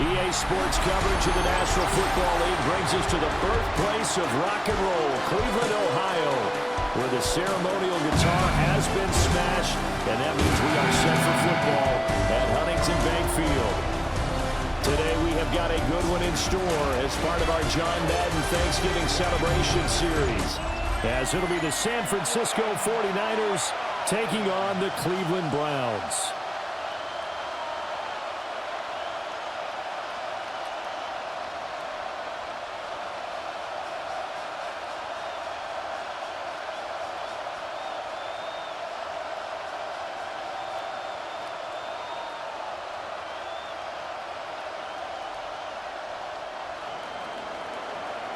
EA Sports coverage of the National Football League brings us to the birthplace of rock and roll, Cleveland, Ohio, where the ceremonial guitar has been smashed, and that means we are set for football at Huntington Bank Field. Today we have got a good one in store as part of our John Madden Thanksgiving Celebration Series, as it'll be the San Francisco 49ers taking on the Cleveland Browns.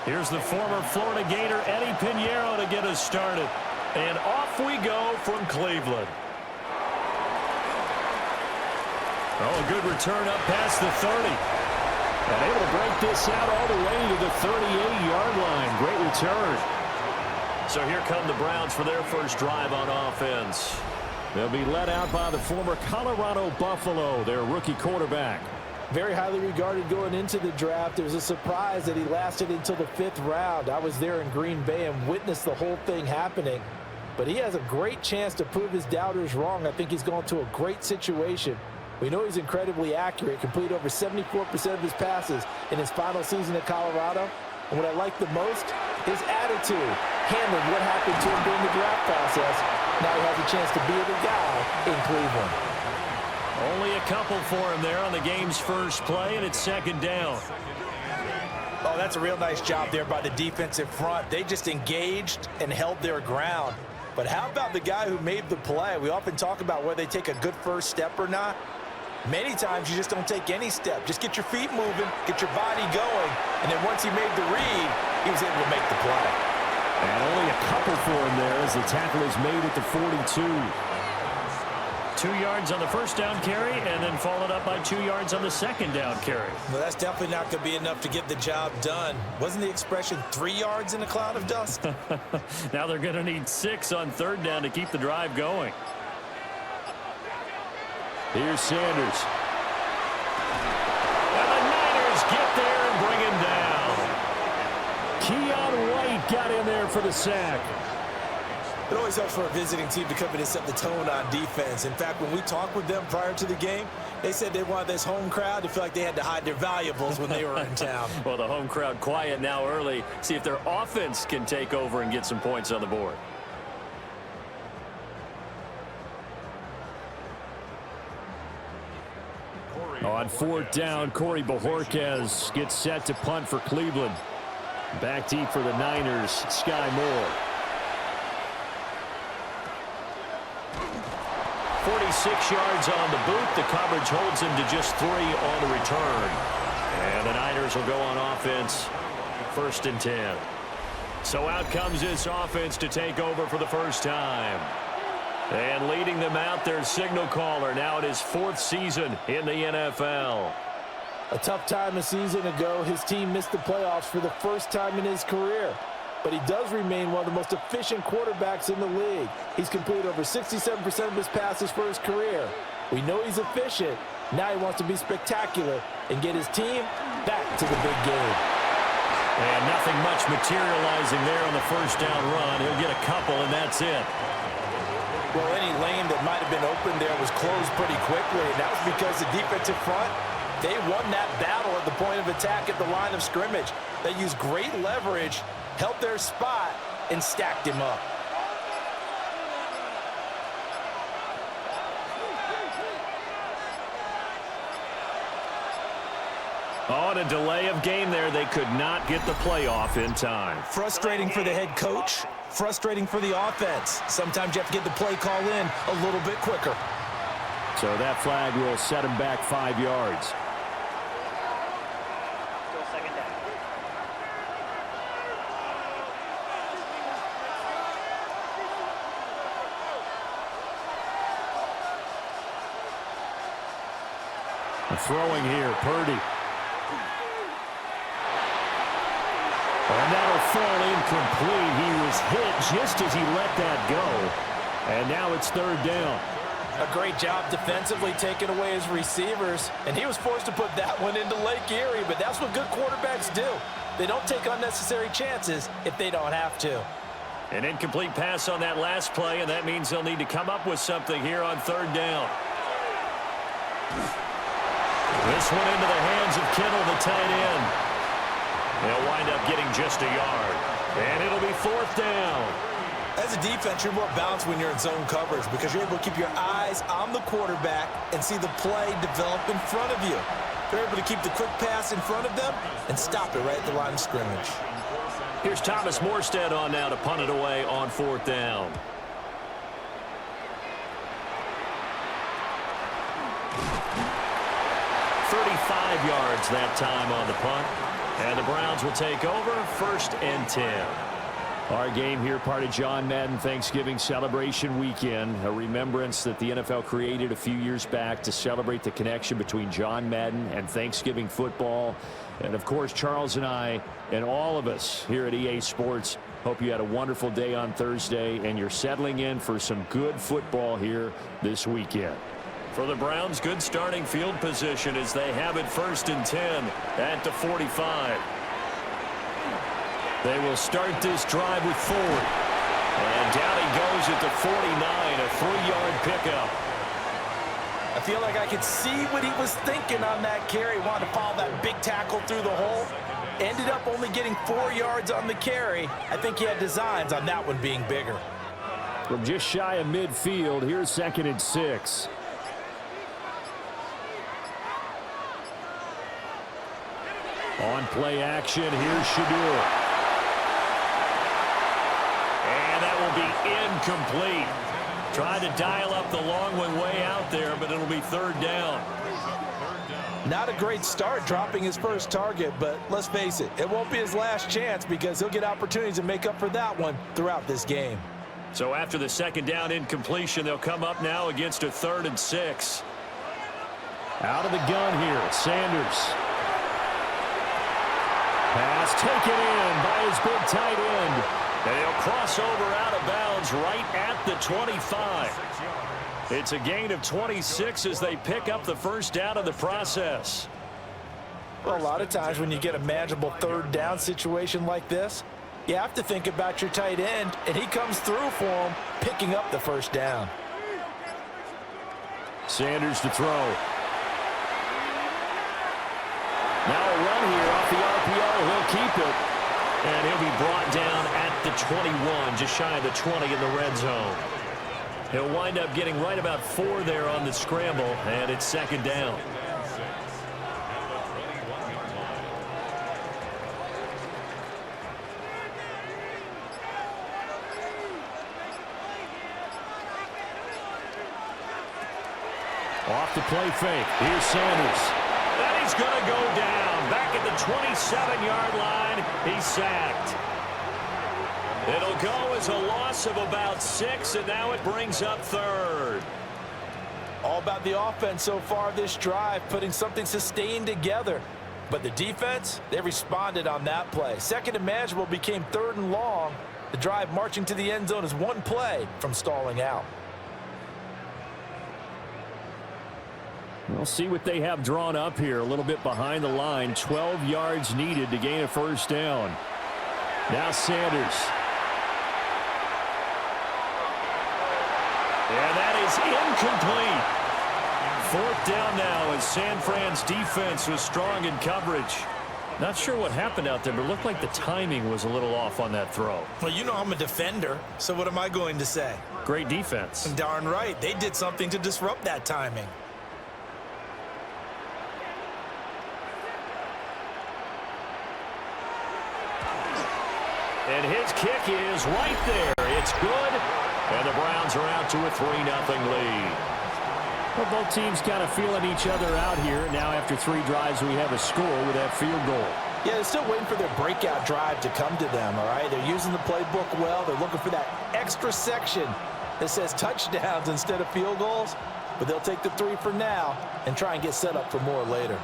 Here's the former Florida Gator Eddie Pinheiro to get us started. And off we go from Cleveland. Oh, a good return up past the 30. And able to break this out all the way to the 38-yard line. Great return. So here come the Browns for their first drive on offense. They'll be led out by the former Colorado Buffalo, their rookie quarterback. Very highly regarded going into the draft. It was a surprise that he lasted until the 5th round. I was there in Green Bay and witnessed the whole thing happening. But he has a great chance to prove his doubters wrong. I think he's going to a great situation. We know he's incredibly accurate, completed over 74% of his passes in his final season at Colorado. And what I like the most, his attitude, handling what happened to him during the draft process. Now he has a chance to be the guy in Cleveland. Only a couple for him there on the game's first play, and it's second down. Oh, that's a real nice job there by the defensive front. They just engaged and held their ground. But how about the guy who made the play? We often talk about whether they take a good first step or not. Many times you just don't take any step. Just get your feet moving, get your body going, and then once he made the read, he was able to make the play. And only a couple for him there as the tackle is made at the 42. 2 yards on the first down carry, and then followed up by 2 yards on the second down carry. Well, that's definitely not going to be enough to get the job done. Wasn't the expression 3 yards in a cloud of dust? Now they're going to need 6 on third down to keep the drive going. Here's Sanders. And the Niners get there and bring him down. Keon White got in there for the sack. It always helps for a visiting team to come in and set the tone on defense. In fact, when we talked with them prior to the game, they said they wanted this home crowd to feel like they had to hide their valuables when they were in town. Well, the home crowd quiet now early. See if their offense can take over and get some points on the board. On fourth down, Corey Bojorquez gets set to punt for Cleveland. Back deep for the Niners, Sky Moore. 46 yards on the boot. The coverage holds him to just 3 on the return. And the Niners will go on offense, 1st and 10. So out comes this offense to take over for the first time. And leading them out, their signal caller, now in his 4th season in the NFL. A tough time a season ago, his team missed the playoffs for the first time in his career. But he does remain one of the most efficient quarterbacks in the league. He's completed over 67% of his passes for his career. We know he's efficient. Now he wants to be spectacular and get his team back to the big game. And nothing much materializing there on the first down run. He'll get a couple, and that's it. Well, any lane that might have been open there was closed pretty quickly, and that was because the defensive front, they won that battle at the point of attack at the line of scrimmage. They used great leverage, held their spot, and stacked him up. On a delay of game there, they could not get the playoff in time. Frustrating for the head coach, frustrating for the offense. Sometimes you have to get the play call in a little bit quicker. So that flag will set him back 5 yards. Throwing here, Purdy. And that'll fall incomplete. He was hit just as he let that go. And now it's 3rd down. A great job defensively taking away his receivers, and he was forced to put that one into Lake Erie, but that's what good quarterbacks do. They don't take unnecessary chances if they don't have to. An incomplete pass on that last play, and that means they'll need to come up with something here on third down. This one into the hands of Kittle, the tight end. They'll wind up getting just a yard, and it'll be fourth down. As a defense, you're more balanced when you're in zone coverage because you're able to keep your eyes on the quarterback and see the play develop in front of you. You're able to keep the quick pass in front of them and stop it right at the line of scrimmage. Here's Thomas Morstead on now to punt it away on fourth down. "35 yards that time on the punt. And the Browns will take over, 1st and 10. Our game here, part of John Madden Thanksgiving Celebration Weekend, a remembrance that the NFL created a few years back to celebrate the connection between John Madden and Thanksgiving football. And, of course, Charles and I and all of us here at EA Sports hope you had a wonderful day on Thursday and you're settling in for some good football here this weekend. For the Browns, good starting field position as they have it 1st and 10 at the 45. They will start this drive with Ford. And down he goes at the 49, a 3-yard pickup. I feel like I could see what he was thinking on that carry. Wanted to follow that big tackle through the hole. Ended up only getting 4 yards on the carry. I think he had designs on that one being bigger. From just shy of midfield, here's 2nd and 6. On play action, here's Shadur. And that will be incomplete. Trying to dial up the long one way out there, but it'll be 3rd down. Not a great start dropping his first target, but let's face it, it won't be his last chance because he'll get opportunities to make up for that one throughout this game. So after the 2nd down incompletion, they'll come up now against a 3rd and 6. Out of the gun here, Sanders. Pass taken in by his big tight end. And he'll cross over out of bounds right at the 25. It's a gain of 26 as they pick up the 1st down of the process. Well, a lot of times when you get a manageable 3rd down situation like this, you have to think about your tight end, and he comes through for him, picking up the 1st down. Sanders to throw. Now a run here off the RPO. He'll keep it. And he'll be brought down at the 21, just shy of the 20 in the red zone. He'll wind up getting right about 4 there on the scramble, and it's 2nd down. Off the play fake. Here's Sanders. And he's going to go down. Back at the 27-yard line. He's sacked. It'll go as a loss of about 6, and now it brings up 3rd. All about the offense so far this drive, putting something sustained together. But the defense, they responded on that play. 2nd and manageable became 3rd and long. The drive marching to the end zone is 1 play from stalling out. We'll see what they have drawn up here. A little bit behind the line. 12 yards needed to gain a 1st down. Now Sanders. And that is incomplete. 4th down now as San Fran's defense was strong in coverage. Not sure what happened out there, but it looked like the timing was a little off on that throw. Well, you know I'm a defender, so what am I going to say? Great defense. Darn right. They did something to disrupt that timing. And his kick is right there. It's good. And the Browns are out to a 3-0 lead. Well, both teams kind of feeling each other out here. Now after 3 drives, we have a score with that field goal. Yeah, they're still waiting for their breakout drive to come to them, all right? They're using the playbook well. They're looking for that extra section that says touchdowns instead of field goals. But they'll take the 3 for now and try and get set up for more later.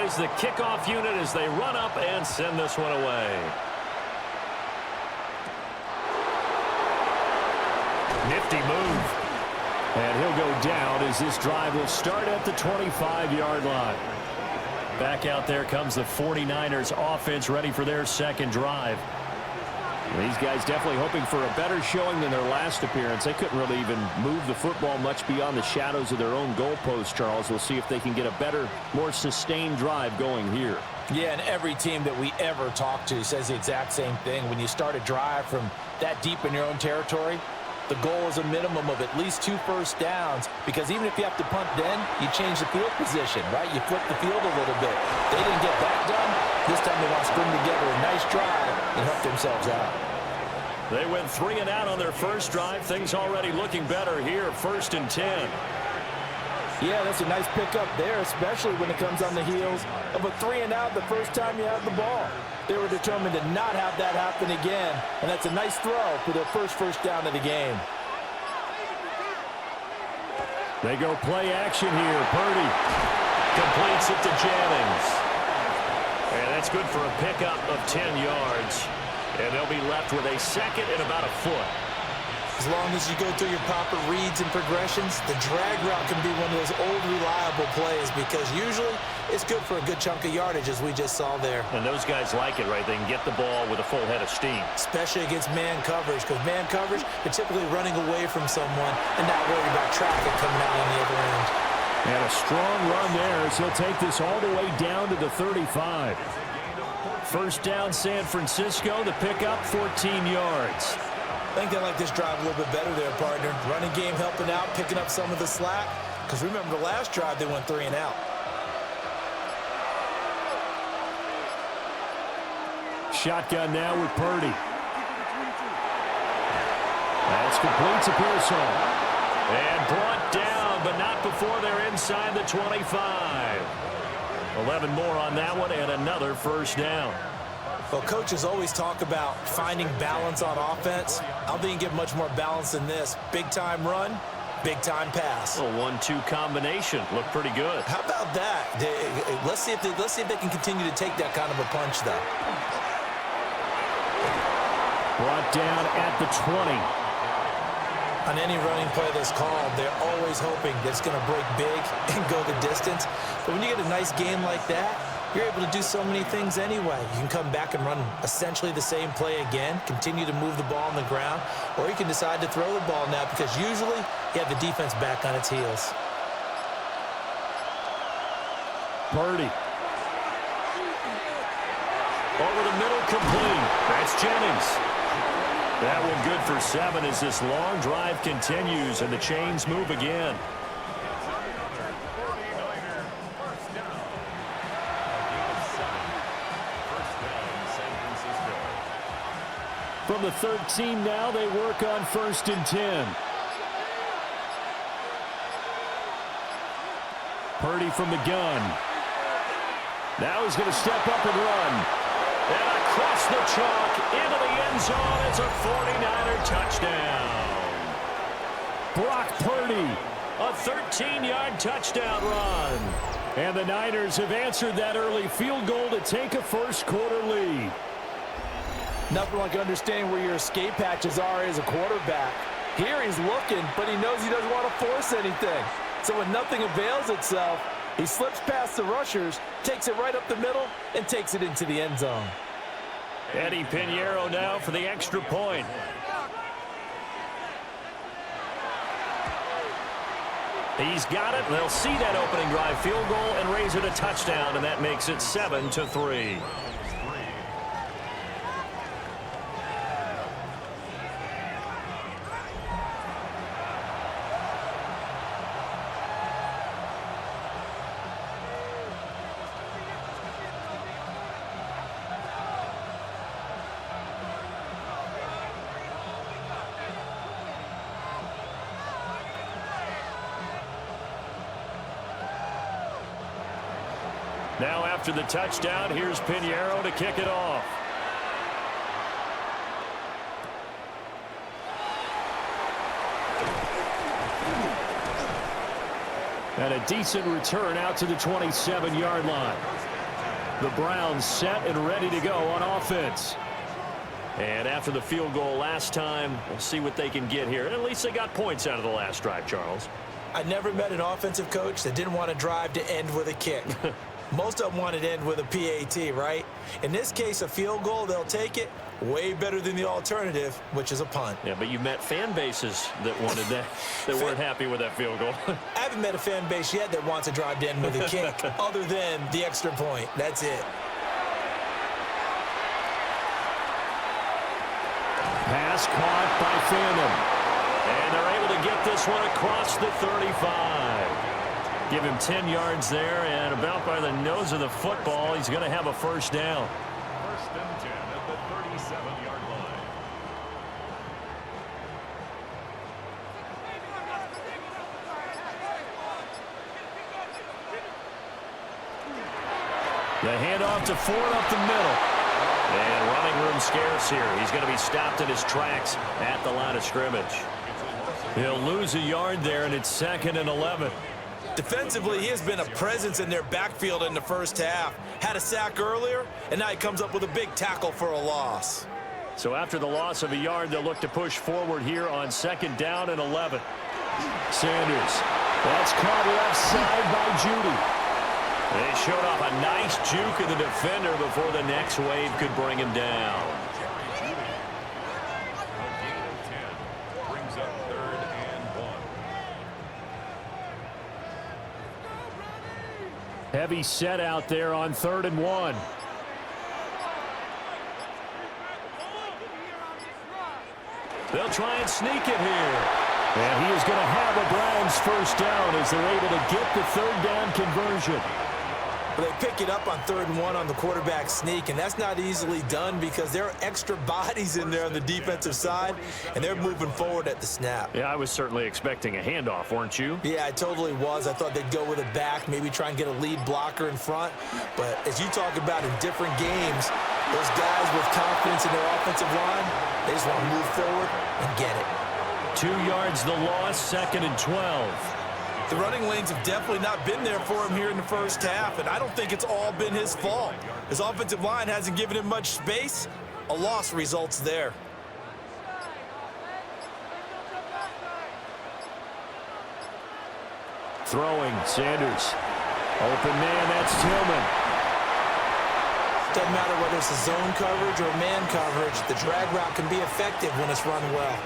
deploys the kickoff unit as they run up and send this one away. Nifty move. And he'll go down as this drive will start at the 25-yard line. Back out there comes the 49ers offense ready for their second drive. These guys definitely hoping for a better showing than their last appearance. They couldn't really even move the football much beyond the shadows of their own goalpost, Charles. We'll see if they can get a better, more sustained drive going here. Yeah, and every team that we ever talk to says the exact same thing. When you start a drive from that deep in your own territory, the goal is a minimum of at least 2 first downs, because even if you have to punt then, you change the field position, right? You flip the field a little bit. They didn't get that done. This time they want to string together a nice drive and help themselves out. They went 3 and out on their first drive. Things already looking better here, 1st and 10. Yeah, that's a nice pickup there, especially when it comes on the heels of a 3 and out the first time you have the ball. They were determined to not have that happen again, and that's a nice throw for their first down of the game. They go play action here. Purdy completes it to Jennings. And that's good for a pickup of 10 yards. And they'll be left with a 2nd and about a foot. As long as you go through your proper reads and progressions, the drag route can be one of those old reliable plays, because usually it's good for a good chunk of yardage, as we just saw there. And those guys like it, right? They can get the ball with a full head of steam. Especially against man coverage, because man coverage, you're typically running away from someone and not worried about traffic coming out on the other end. And a strong run there as he'll take this all the way down to the 35. First down, San Francisco. The pickup, 14 yards. I think they like this drive a little bit better there, partner. Running game helping out, picking up some of the slack. Because remember, the last drive, they went 3 and out. Shotgun now with Purdy. That's complete to Pearson. And brought down, but not before they're inside the 25. 11 more on that one, and another first down. Well, coaches always talk about finding balance on offense. I don't think you get much more balance than this. Big-time run, big-time pass. A 1-2 combination. Looked pretty good. How about that? Let's see if they can continue to take that kind of a punch, though. Brought down at the 20. On any running play that's called, they're always hoping that it's going to break big and go the distance. But when you get a nice game like that, you're able to do so many things anyway. You can come back and run essentially the same play again, continue to move the ball on the ground, or you can decide to throw the ball now, because usually you have the defense back on its heels. Purdy. Over the middle, complete. That's Jennings. That one good for 7 as this long drive continues and the chains move again. From the 13 now, they work on 1st and 10. Purdy from the gun. Now he's going to step up and run. And across the chalk into the end zone. It's a 49er touchdown. Brock Purdy, a 13-yard touchdown run. And the Niners have answered that early field goal to take a first-quarter lead. Nothing like understanding where your escape hatches are as a quarterback. Here he's looking, but he knows he doesn't want to force anything. So when nothing avails itself, he slips past the rushers, takes it right up the middle, and takes it into the end zone. Eddie Pinheiro now for the extra point. He's got it. They'll see that opening drive field goal and raise it a touchdown, and that makes it 7-3. Now after the touchdown, here's Pinheiro to kick it off. And a decent return out to the 27-yard line. The Browns set and ready to go on offense. And after the field goal last time, we'll see what they can get here. At least they got points out of the last drive, Charles. I never met an offensive coach that didn't want to drive to end with a kick. Most of them wanted to end with a PAT, right? In this case, a field goal, they'll take it. Way better than the alternative, which is a punt. Yeah, but you met fan bases that wanted that, that weren't happy with that field goal. I haven't met a fan base yet that wants to drive to end with a kick, other than the extra point. That's it. Pass caught by Phantom. And they're able to get this one across the 35. Give him 10 yards there, and about by the nose of the football, he's going to have a first down. First and 10 at the 37-yard line. The handoff to Ford up the middle. And running room scarce here. He's going to be stopped in his tracks at the line of scrimmage. He'll lose a yard there, and it's 2nd and 11. Defensively, he has been a presence in their backfield in the first half. Had a sack earlier, and now he comes up with a big tackle for a loss. So after the loss of a yard, they'll look to push forward here on 2nd down and 11. Sanders. That's caught left side by Judy. They showed off a nice juke of the defender before the next wave could bring him down. Brings up 3rd and 1. Heavy set out there on 3rd and 1. They'll try and sneak it here. And he is going to have a Browns first down as they're able to get the 3rd down conversion. They pick it up on 3rd and 1 on the quarterback sneak, and that's not easily done because there are extra bodies in there on the defensive side, and they're moving forward at the snap. Yeah, I was certainly expecting a handoff, weren't you? Yeah, I totally was. I thought they'd go with a back, maybe try and get a lead blocker in front. But as you talk about in different games, those guys with confidence in their offensive line, they just want to move forward and get it. 2 yards the loss, 2nd and 12. The running lanes have definitely not been there for him here in the first half, and I don't think it's all been his fault. His offensive line hasn't given him much space. A loss results there. Throwing, Sanders. Open man, that's Tillman. Doesn't matter whether it's a zone coverage or man coverage, the drag route can be effective when it's run well.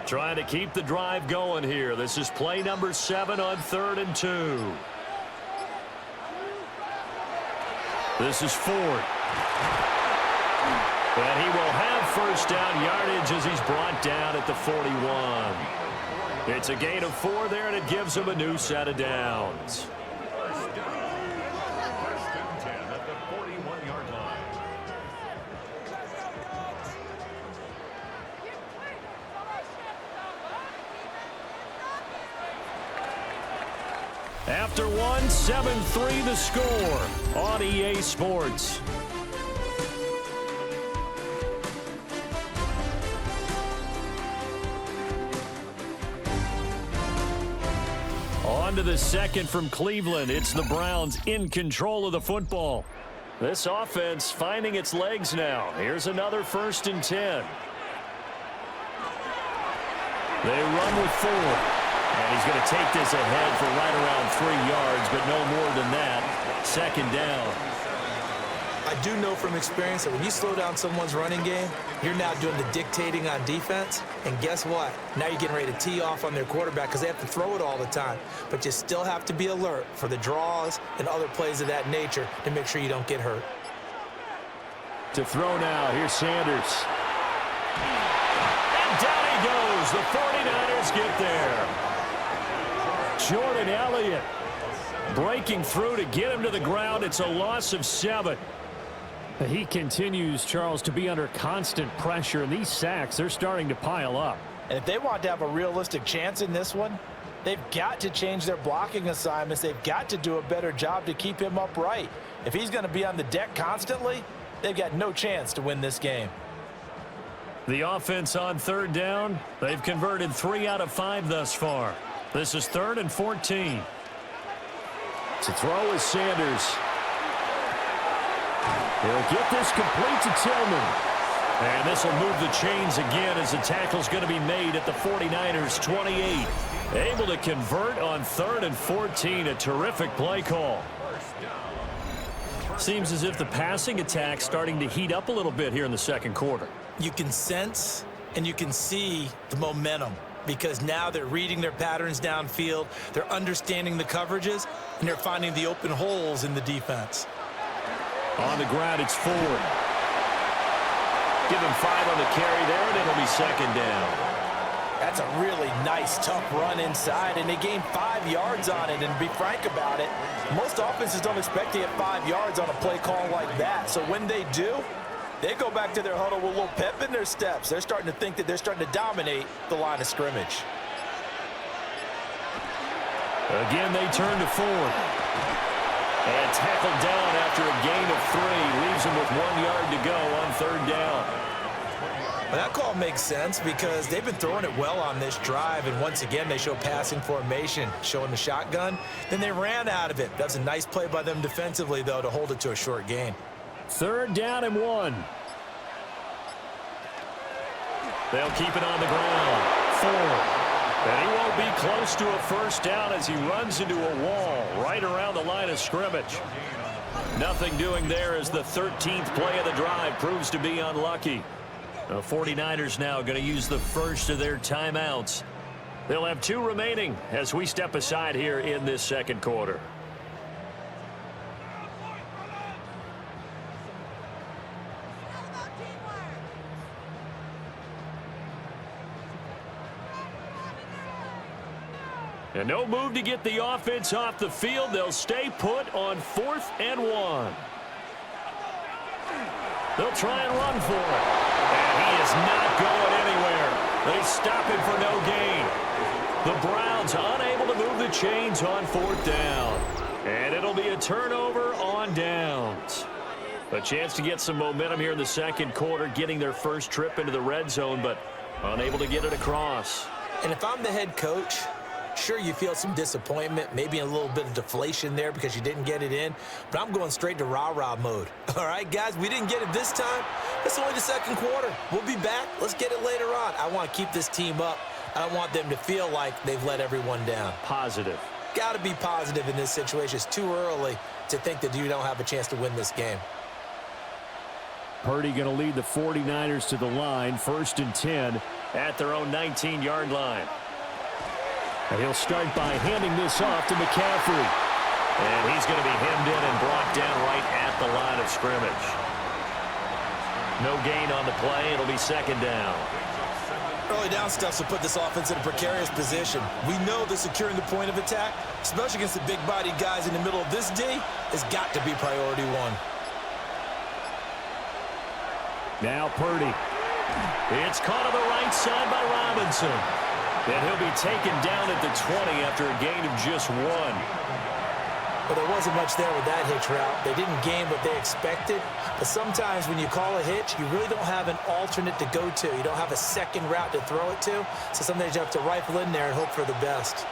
Trying to keep the drive going here. This is play number 7 on 3rd and 2. This is Ford. And he will have first down yardage as he's brought down at the 41. It's a gain of 4 there, and it gives him a new set of downs. First and 10 at the 41-yard line. After one, 7-3 the score on EA Sports. On to the second from Cleveland. It's the Browns in control of the football. This offense finding its legs now. Here's another 1st and 10. They run with 4. And he's going to take this ahead for right around 3 yards, but no more than that. 2nd down. I do know from experience that when you slow down someone's running game, you're now doing the dictating on defense. And guess what? Now you're getting ready to tee off on their quarterback because they have to throw it all the time. But you still have to be alert for the draws and other plays of that nature to make sure you don't get hurt. To throw now, here's Sanders. And down he goes. The 49ers get there. Jordan Elliott breaking through to get him to the ground. It's a loss of 7. He continues, Charles, to be under constant pressure, and these sacks, they're starting to pile up. And if they want to have a realistic chance in this one, they've got to change their blocking assignments. They've got to do a better job to keep him upright. If he's going to be on the deck constantly, they've got no chance to win this game. The offense on third down, they've converted 3 out of 5 thus far. This is 3rd and 14. To throw is Sanders. He'll get this complete to Tillman. And this will move the chains again as the tackle's going to be made at the 49ers 28. Able to convert on 3rd and 14. A terrific play call. Seems as if the passing attack's starting to heat up a little bit here in the second quarter. You can sense and you can see the momentum because now they're reading their patterns downfield, they're understanding the coverages, and they're finding the open holes in the defense. On the ground, it's Ford. Give him 5 on the carry there, and it'll be 2nd down. That's a really nice, tough run inside, and they gained 5 yards on it. And to be frank about it, most offenses don't expect to get 5 yards on a play call like that. So when they do, they go back to their huddle with a little pep in their steps. They're starting to think that they're starting to dominate the line of scrimmage. Again, they turn to Ford. And tackled down after a gain of 3. Leaves him with 1 yard to go on 3rd down. Well, that call makes sense because they've been throwing it well on this drive, and once again they show passing formation, showing the shotgun. Then they ran out of it. That's a nice play by them defensively, though, to hold it to a short gain. 3rd down and 1. They'll keep it on the ground. Ford. And he won't be close to a 1st down as he runs into a wall right around the line of scrimmage. Nothing doing there as the 13th play of the drive proves to be unlucky. The 49ers now going to use the first of their timeouts. They'll have 2 remaining as we step aside here in this second quarter. And no move to get the offense off the field. They'll stay put on 4th and 1. They'll try and run for it. And he is not going anywhere. They stop him for no gain. The Browns unable to move the chains on 4th down. And it'll be a turnover on downs. A chance to get some momentum here in the second quarter, getting their first trip into the red zone, but unable to get it across. And if I'm the head coach, sure, you feel some disappointment, maybe a little bit of deflation there because you didn't get it in, but I'm going straight to rah-rah mode. All right, guys, we didn't get it this time. It's only the second quarter. We'll be back. Let's get it later on. I want to keep this team up. I don't want them to feel like they've let everyone down. Positive. Got to be positive in this situation. It's too early to think that you don't have a chance to win this game. Purdy going to lead the 49ers to the line, 1st and 10 at their own 19-yard line. And he'll start by handing this off to McCaffrey. And he's going to be hemmed in and brought down right at the line of scrimmage. No gain on the play. It'll be 2nd down. Early down stuff will put this offense in a precarious position. We know that securing the point of attack, especially against the big-bodied guys in the middle of this D, has got to be priority 1. Now Purdy. It's caught on the right side by Robinson. And he'll be taken down at the 20 after a gain of just 1. Well, there wasn't much there with that hitch route. They didn't gain what they expected. But sometimes when you call a hitch, you really don't have an alternate to go to. You don't have a second route to throw it to. So sometimes you have to rifle in there and hope for the best.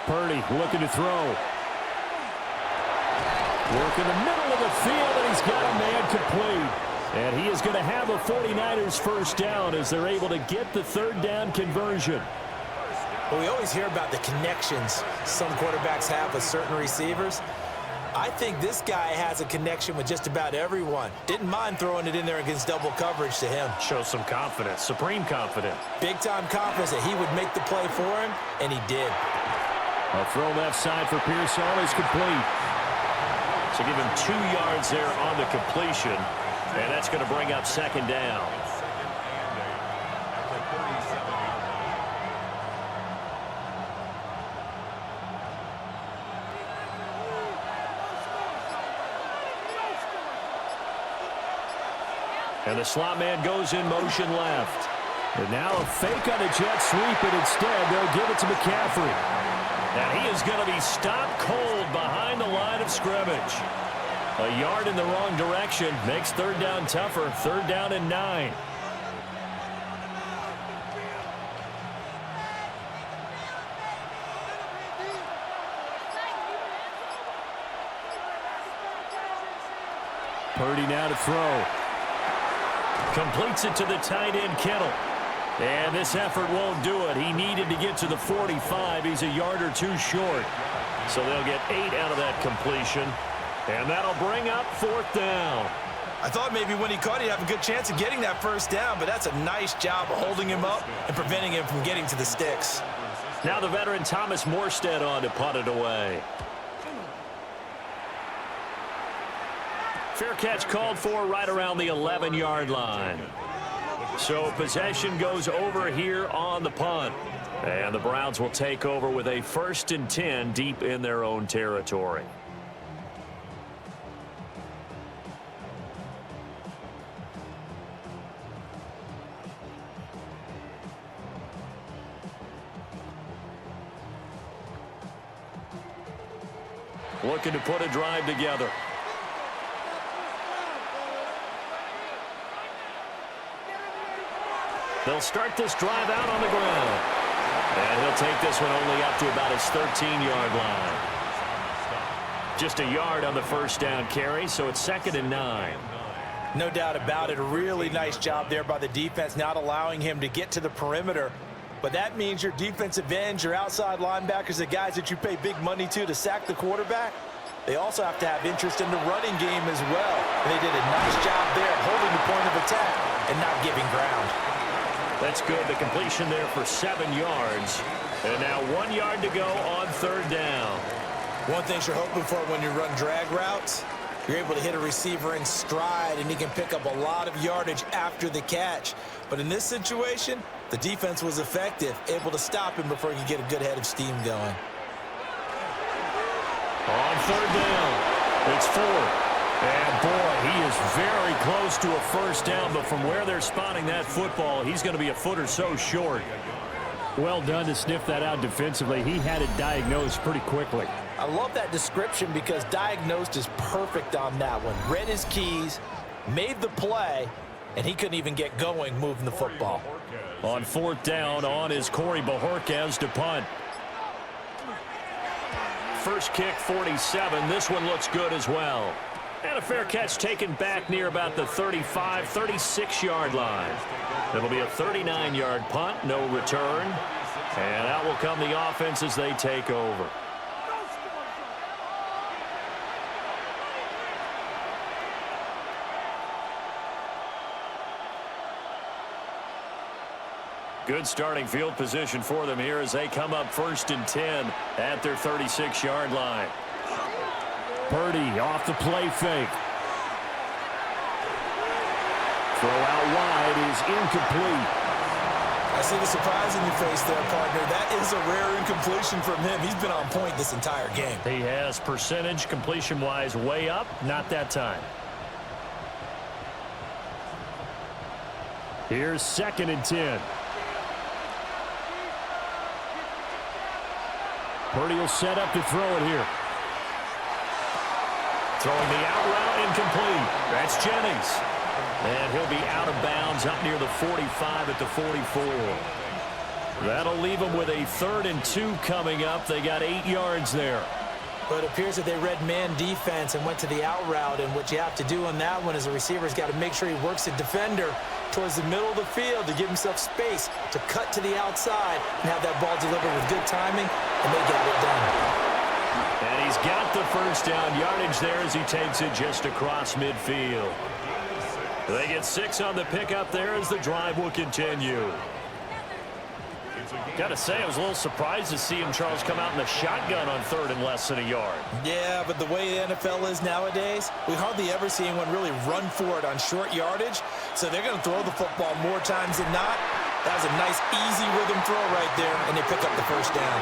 Purdy looking to throw. Work in the middle of the field, and he's got a man complete. And he is going to have a 49ers 1st down as they're able to get the 3rd down conversion. Well, we always hear about the connections some quarterbacks have with certain receivers. I think this guy has a connection with just about everyone. Didn't mind throwing it in there against double coverage to him. Shows some confidence, supreme confidence. Big-time confidence that he would make the play for him, and he did. A throw left side for Pearsall is complete. So give him 2 yards there on the completion. And that's going to bring up 2nd down. And the slot man goes in motion left. And now a fake on a jet sweep, and instead they'll give it to McCaffrey. And he is going to be stopped cold behind the line of scrimmage. A yard in the wrong direction makes third down tougher. Third down and 9. Purdy now to throw. Completes it to the tight end, Kittle. And this effort won't do it. He needed to get to the 45. He's a yard or two short. So they'll get 8 out of that completion. And that'll bring up fourth down. I thought maybe when he caught it, he'd have a good chance of getting that first down, but that's a nice job of holding him up and preventing him from getting to the sticks. Now the veteran Thomas Morstead on to punt it away. Fair catch called for right around the 11-yard line. So possession goes over here on the punt. And the Browns will take over with a 1st and 10 deep in their own territory. Looking to put a drive together. They'll start this drive out on the ground. And he'll take this one only up to about his 13-yard line. Just a yard on the first down carry, so it's 2nd and 9. No doubt about it. A really nice job there by the defense, not allowing him to get to the perimeter. But that means your defensive ends, your outside linebackers, the guys that you pay big money to sack the quarterback, they also have to have interest in the running game as well. And they did a nice job there holding the point of attack and not giving ground. That's good. The completion there for 7 yards. And now 1 yard to go on third down. One thing you're hoping for when you run drag routes, you're able to hit a receiver in stride, and he can pick up a lot of yardage after the catch. But in this situation, the defense was effective, able to stop him before he could get a good head of steam going. On third down, it's 4. And, boy, he is very close to a first down, but from where they're spotting that football, he's going to be a foot or so short. Well done to sniff that out defensively. He had it diagnosed pretty quickly. I love that description because diagnosed is perfect on that one. Read his keys, made the play, and he couldn't even get going moving the football. On fourth down, on is Corey Bojorquez to punt. First kick, 47. This one looks good as well. And a fair catch taken back near about the 35, 36-yard line. It'll be a 39-yard punt, no return. And out will come the offense as they take over. Good starting field position for them here as they come up 1st and 10 at their 36-yard line. Purdy off the play fake. Throw out wide is incomplete. I see the surprise in your face there, partner. That is a rare incompletion from him. He's been on point this entire game. He has percentage completion-wise way up, not that time. Here's 2nd and 10. Purdy will set up to throw it here. Throwing the out route incomplete. That's Jennings. And he'll be out of bounds up near the 45 at the 44. That'll leave them with a 3rd and 2 coming up. They got 8 yards there. But it appears that they read man defense and went to the out route. And what you have to do on that one is the receiver's got to make sure he works the defender towards the middle of the field to give himself space to cut to the outside and have that ball delivered with good timing, and they got it done. And he's got the first down yardage there as he takes it just across midfield. They get 6 on the pickup there as the drive will continue. Got to say, I was a little surprised to see him, Charles, come out in the shotgun on 3rd and less than a yard. Yeah, but the way the NFL is nowadays, we hardly ever see anyone really run for it on short yardage. So they're going to throw the football more times than not. That was a nice, easy rhythm throw right there, and they pick up the first down.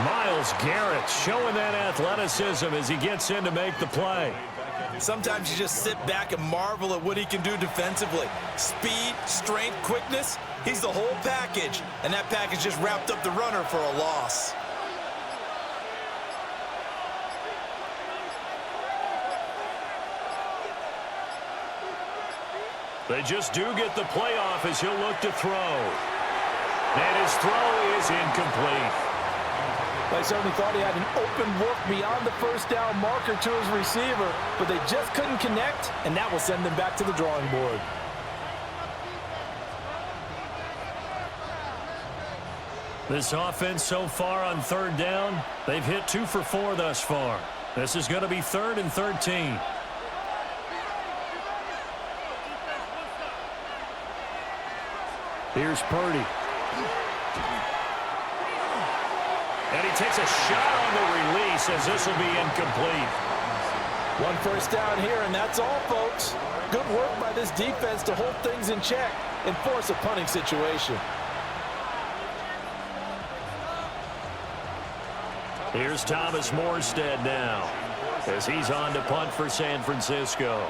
Myles Garrett showing that athleticism as he gets in to make the play. Sometimes you just sit back and marvel at what he can do defensively. Speed, strength, quickness, he's the whole package. And that package just wrapped up the runner for a loss. They just do get the playoff as he'll look to throw. And his throw is incomplete. I certainly thought he had an open look beyond the first down marker to his receiver, but they just couldn't connect, and that will send them back to the drawing board. This offense so far on third down, they've hit 2 for 4 thus far. This is going to be 3rd and 13. Here's Purdy. And he takes a shot on the release as this will be incomplete. 1 first down here, and that's all, folks. Good work by this defense to hold things in check and force a punting situation. Here's Thomas Morstead now as he's on to punt for San Francisco.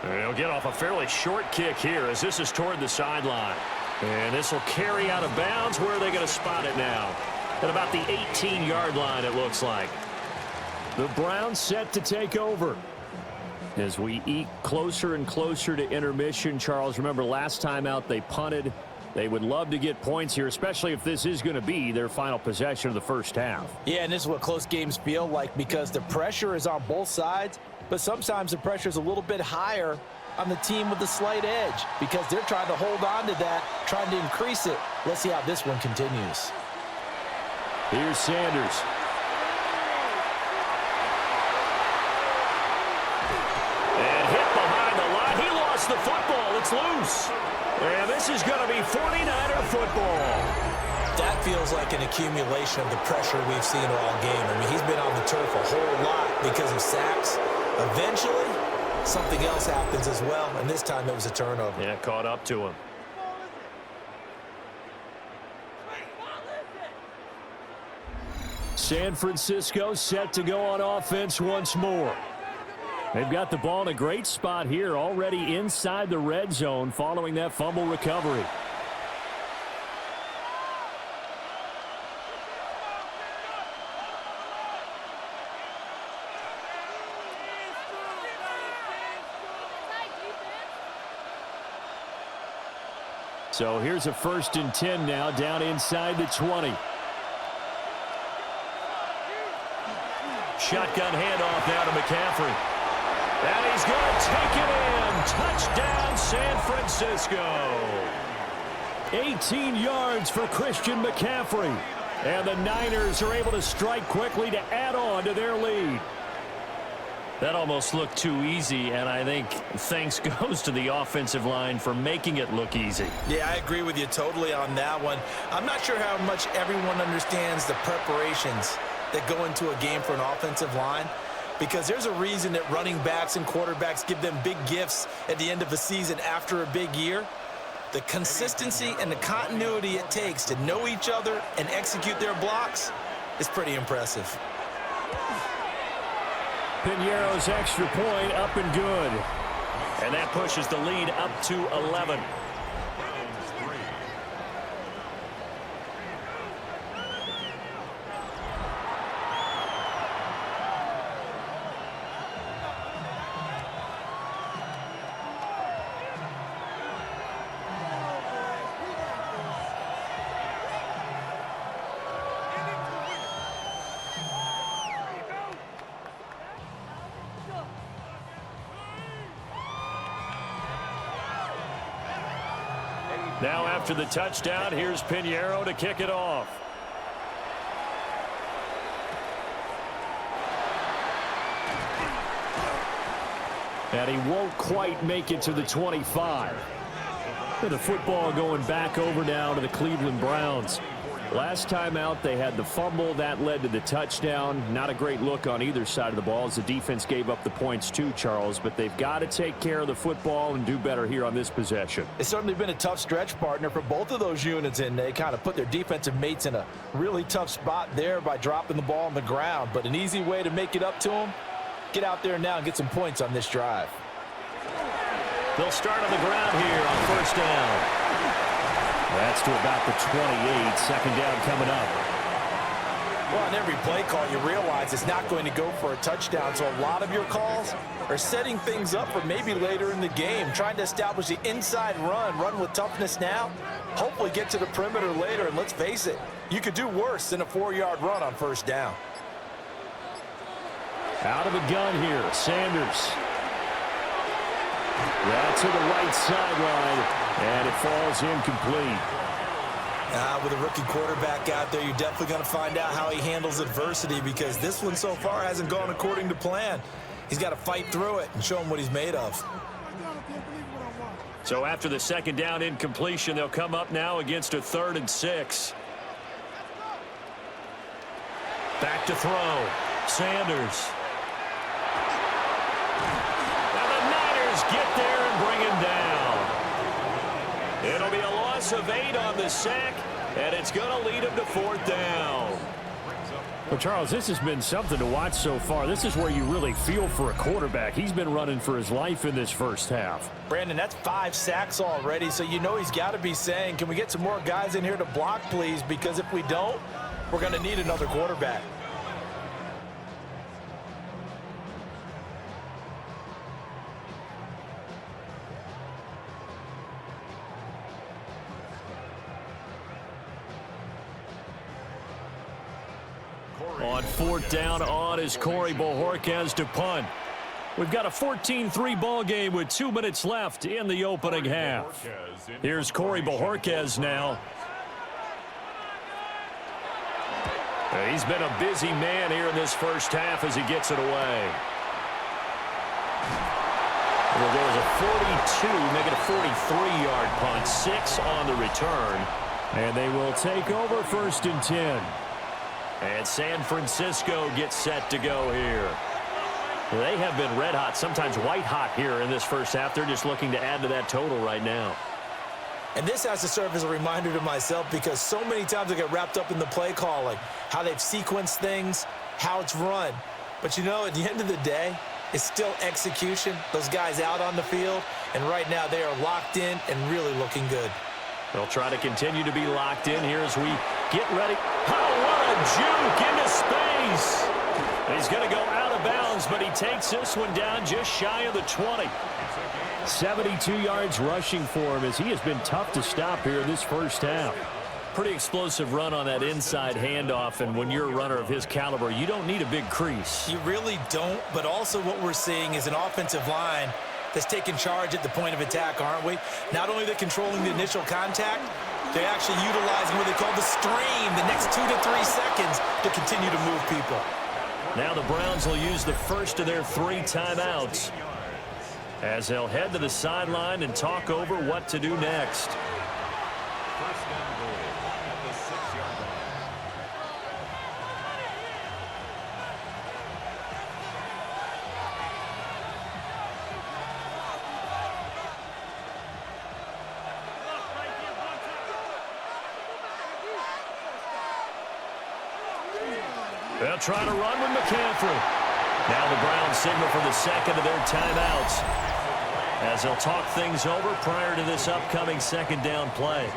He'll get off a fairly short kick here as this is toward the sideline. And this will carry out of bounds. Where are they going to spot it now? At about the 18-yard line, it looks like. The Browns set to take over. As we eke closer and closer to intermission, Charles, remember last time out they punted. They would love to get points here, especially if this is going to be their final possession of the first half. Yeah, and this is what close games feel like because the pressure is on both sides, but sometimes the pressure is a little bit higher on the team with the slight edge because they're trying to hold on to that, trying to increase it. Let's see how this one continues. Here's Sanders. And hit behind the line. He lost the football. It's loose. And this is going to be 49er football. That feels like an accumulation of the pressure we've seen all game. I mean, he's been on the turf a whole lot because of sacks. Eventually, something else happens as well, and this time it was a turnover. Yeah, caught up to him. San Francisco set to go on offense once more. They've got the ball in a great spot here, already inside the red zone following that fumble recovery. So here's a 1st and 10 now, down inside the 20. Shotgun handoff now to McCaffrey. And he's going to take it in. Touchdown, San Francisco. 18 yards for Christian McCaffrey. And the Niners are able to strike quickly to add on to their lead. That almost looked too easy, and I think thanks goes to the offensive line for making it look easy. Yeah, I agree with you totally on that one. I'm not sure how much everyone understands the preparations that go into a game for an offensive line, because there's a reason that running backs and quarterbacks give them big gifts at the end of the season after a big year. The consistency and the continuity it takes to know each other and execute their blocks is pretty impressive. Piñeiro's extra point up and good. And that pushes the lead up to 11. Now after the touchdown, here's Piñeiro to kick it off. And he won't quite make it to the 25. With the football going back over now to the Cleveland Browns. Last time out, they had the fumble. That led to the touchdown. Not a great look on either side of the ball as the defense gave up the points too, Charles. But they've got to take care of the football and do better here on this possession. It's certainly been a tough stretch, partner, for both of those units, and they kind of put their defensive mates in a really tough spot there by dropping the ball on the ground. But an easy way to make it up to them, get out there now and get some points on this drive. They'll start on the ground here on first down. That's to about the 28. Second down coming up. Well, on every play call, you realize it's not going to go for a touchdown, so a lot of your calls are setting things up for maybe later in the game, trying to establish the inside run with toughness now, hopefully get to the perimeter later, and let's face it, you could do worse than a 4-yard run on first down. Out of the gun here, Sanders. That's to the right sideline, and it falls incomplete. With a rookie quarterback out there, you're definitely going to find out how he handles adversity, because this one so far hasn't gone according to plan. He's got to fight through it and show him what he's made of. So after the second down incompletion, they'll come up now against a 3rd and 6. Back to throw. Sanders. And the Niners get there and bring him down. It'll be a loss of 8 on the sack, and it's going to lead him to 4th down. Well, Charles, this has been something to watch so far. This is where you really feel for a quarterback. He's been running for his life in this first half. Brandon, that's 5 sacks already, so you know he's got to be saying, can we get some more guys in here to block, please? Because if we don't, we're going to need another quarterback. On 4th down, on is Corey Bojorquez to punt. We've got a 14-3 ball game with 2 minutes left in the opening half. Here's Corey Bojorquez now. He's been a busy man here in this first half as he gets it away. Well, there's a 42, make it a 43-yard punt, 6 on the return. And they will take over 1st and 10. And San Francisco gets set to go here. They have been red hot, sometimes white hot here in this first half. They're just looking to add to that total right now. And this has to serve as a reminder to myself, because so many times I get wrapped up in the play calling, how they've sequenced things, how it's run. But you know, at the end of the day, it's still execution. Those guys out on the field, and right now they are locked in and really looking good. They'll try to continue to be locked in here as we get ready. Oh, what a juke into space. He's going to go out of bounds, but he takes this one down just shy of the 20. 72 yards rushing for him, as he has been tough to stop here in this first half. Pretty explosive run on that inside handoff, and when you're a runner of his caliber, you don't need a big crease. You really don't, but also what we're seeing is an offensive line that's taking charge at the point of attack, aren't we? Not only are they controlling the initial contact, they're actually utilizing what they call the stream, the next 2 to 3 seconds, to continue to move people. Now the Browns will use the first of their 3 timeouts as they'll head to the sideline and talk over what to do next. First down goal at the 6-yard line. They'll try to run with McCaffrey. Now the Browns signal for the second of their timeouts as they'll talk things over prior to this upcoming 2nd down play.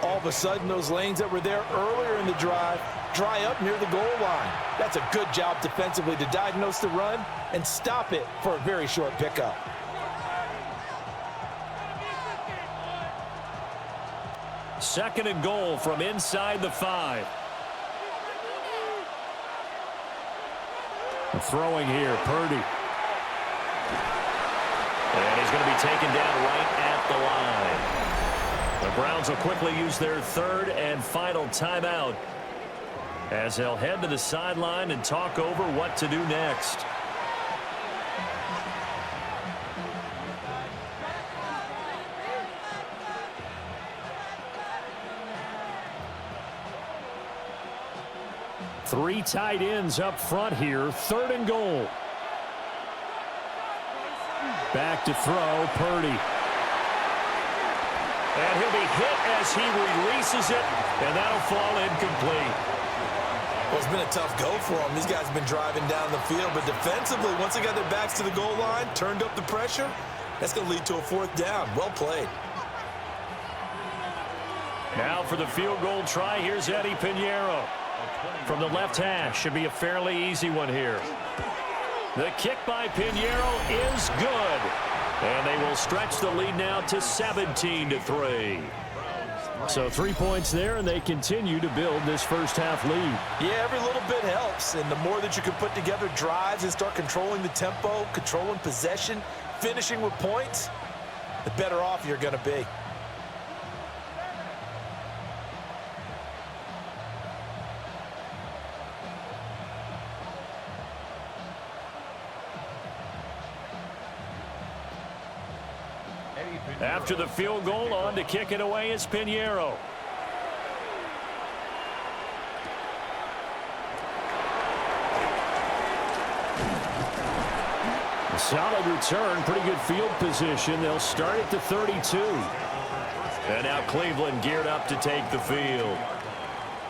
All of a sudden, those lanes that were there earlier in the drive dry up near the goal line. That's a good job defensively to diagnose the run and stop it for a very short pickup. Second and goal from inside the 5. Throwing here, Purdy. And he's going to be taken down right at the line. The Browns will quickly use their 3rd and final timeout as they'll head to the sideline and talk over what to do next. Three tight ends up front here. 3rd and goal. Back to throw, Purdy. And he'll be hit as he releases it, and that'll fall incomplete. Well, it's been a tough go for them. These guys have been driving down the field, but defensively, once they got their backs to the goal line, turned up the pressure, that's going to lead to a 4th down. Well played. Now for the field goal try, here's Eddie Pinheiro. From the left hash, should be a fairly easy one here. The kick by Pinheiro is good. And they will stretch the lead now to 17-3. So 3 points there, and they continue to build this first half lead. Yeah, every little bit helps, and the more that you can put together drives and start controlling the tempo, controlling possession, finishing with points, the better off you're going to be. After the field goal, on to kick it away is Pinheiro. A solid return, pretty good field position. They'll start at the 32. And now Cleveland geared up to take the field.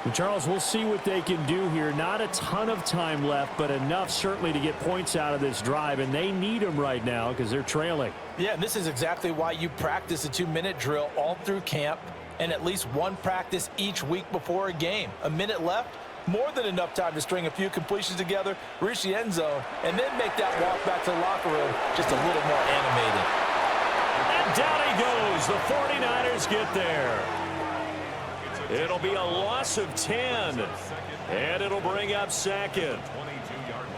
And Charles, we'll see what they can do here. Not a ton of time left, but enough certainly to get points out of this drive, and they need them right now because they're trailing. Yeah, and this is exactly why you practice a 2-minute drill all through camp and at least one practice each week before a game. A minute left, more than enough time to string a few completions together, reach the end zone, and then make that walk back to the locker room just a little more animated. And down he goes. The 49ers get there. It'll be a loss of 10, and it'll bring up second.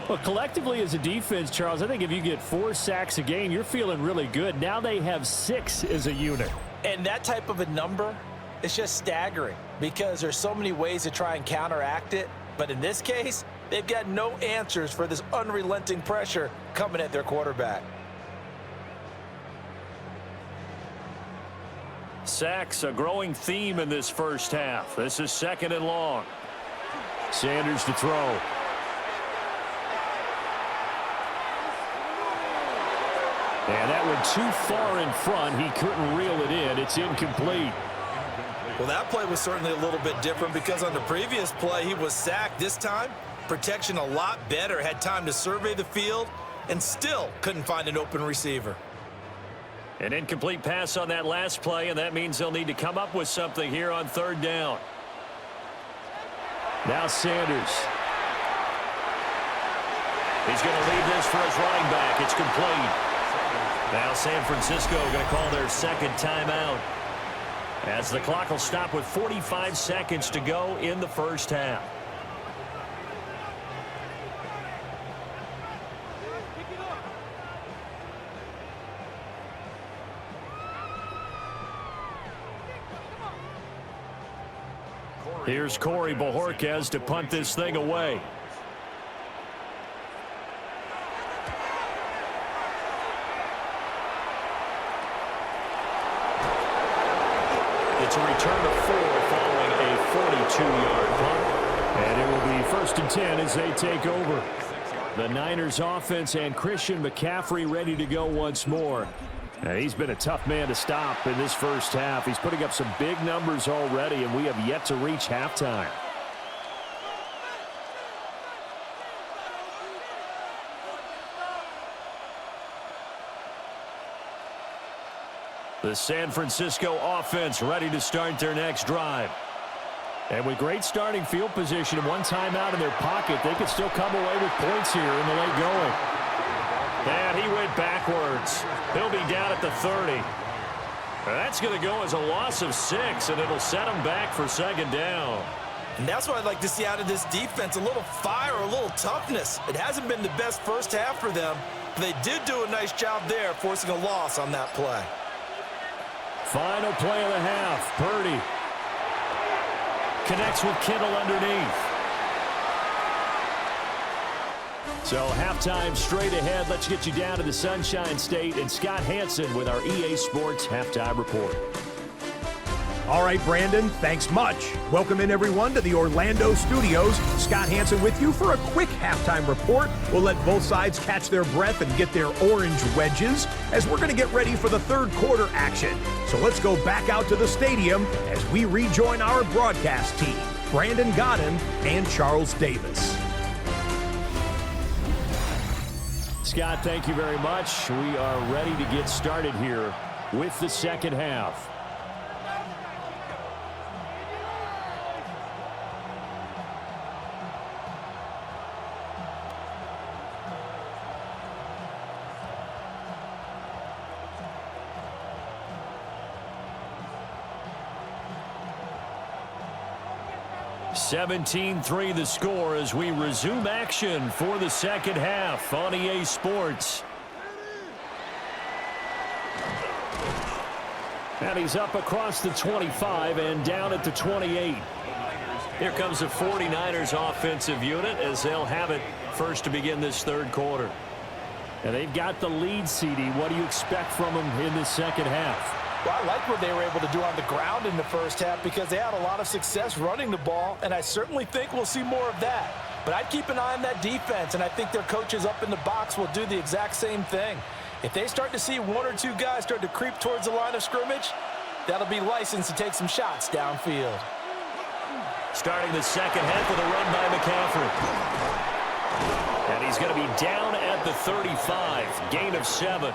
Well, collectively as a defense, Charles, I think if you get 4 sacks a game, you're feeling really good. Now they have 6 as a unit. And that type of a number is just staggering because there's so many ways to try and counteract it. But in this case, they've got no answers for this unrelenting pressure coming at their quarterback. Sacks, a growing theme in this first half. This is 2nd and long. Sanders to throw. And that went too far in front. He couldn't reel it in. It's incomplete. Well, that play was certainly a little bit different because on the previous play, he was sacked. This time, protection a lot better. Had time to survey the field and still couldn't find an open receiver. An incomplete pass on that last play, and that means they'll need to come up with something here on 3rd down. Now Sanders. He's going to leave this for his running back. It's complete. Now San Francisco going to call their 2nd timeout, as the clock will stop with 45 seconds to go in the first half. Here's Corey Bojorquez to punt this thing away. It's a return to 4 following a 42-yard punt. And it will be 1st and 10 as they take over. The Niners offense and Christian McCaffrey ready to go once more. And he's been a tough man to stop in this first half. He's putting up some big numbers already, and we have yet to reach halftime. The San Francisco offense ready to start their next drive. And with great starting field position and one timeout in their pocket, they could still come away with points here in the late going. And he went backwards. He'll be down at the 30. That's going to go as a loss of 6, and it'll set him back for 2nd down. And that's what I'd like to see out of this defense, a little fire, a little toughness. It hasn't been the best first half for them, but they did do a nice job there forcing a loss on that play. Final play of the half. Purdy connects with Kittle underneath. So halftime straight ahead. Let's get you down to the Sunshine State and Scott Hansen with our EA Sports Halftime Report. All right, Brandon, thanks much. Welcome in, everyone, to the Orlando studios. Scott Hansen with you for a quick halftime report. We'll let both sides catch their breath and get their orange wedges as we're going to get ready for the 3rd quarter action. So let's go back out to the stadium as we rejoin our broadcast team, Brandon Godden and Charles Davis. Scott, thank you very much. We are ready to get started here with the second half. 17-3 the score as we resume action for the second half on EA Sports. And he's up across the 25 and down at the 28. Here comes the 49ers offensive unit as they'll have it first to begin this third quarter. And they've got the lead, CD. What do you expect from them in the second half? Well, I like what they were able to do on the ground in the first half because they had a lot of success running the ball, and I certainly think we'll see more of that. But I'd keep an eye on that defense, and I think their coaches up in the box will do the exact same thing. If they start to see one or two guys start to creep towards the line of scrimmage, that'll be licensed to take some shots downfield. Starting the second half with a run by McCaffrey. And he's going to be down at the 35, gain of 7.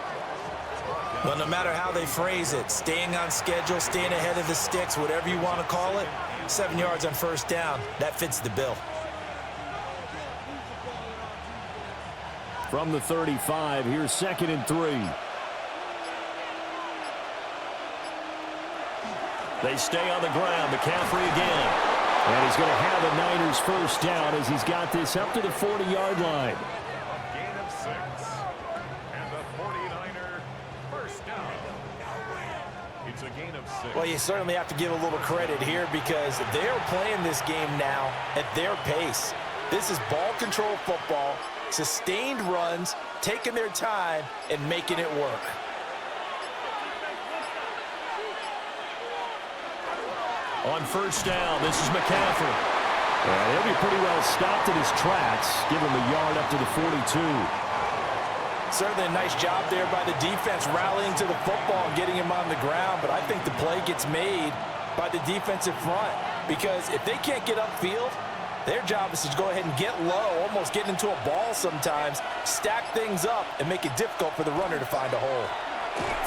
Well, no matter how they phrase it, staying on schedule, staying ahead of the sticks, whatever you want to call it, 7 yards on first down, that fits the bill. From the 35, here's 2nd and 3. They stay on the ground. McCaffrey again. And he's going to have a Niners first down as he's got this up to the 40-yard line. Gain of 6. And the 49er first down. It's a gain of 6. Well, you certainly have to give a little credit here because they're playing this game now at their pace. This is ball control football, sustained runs, taking their time, and making it work. On first down, this is McCaffrey. And he'll be pretty well stopped in his tracks. Give him a yard up to the 42. Certainly a nice job there by the defense rallying to the football and getting him on the ground, but I think the play gets made by the defensive front because if they can't get upfield, their job is to go ahead and get low, almost get into a ball sometimes, stack things up, and make it difficult for the runner to find a hole.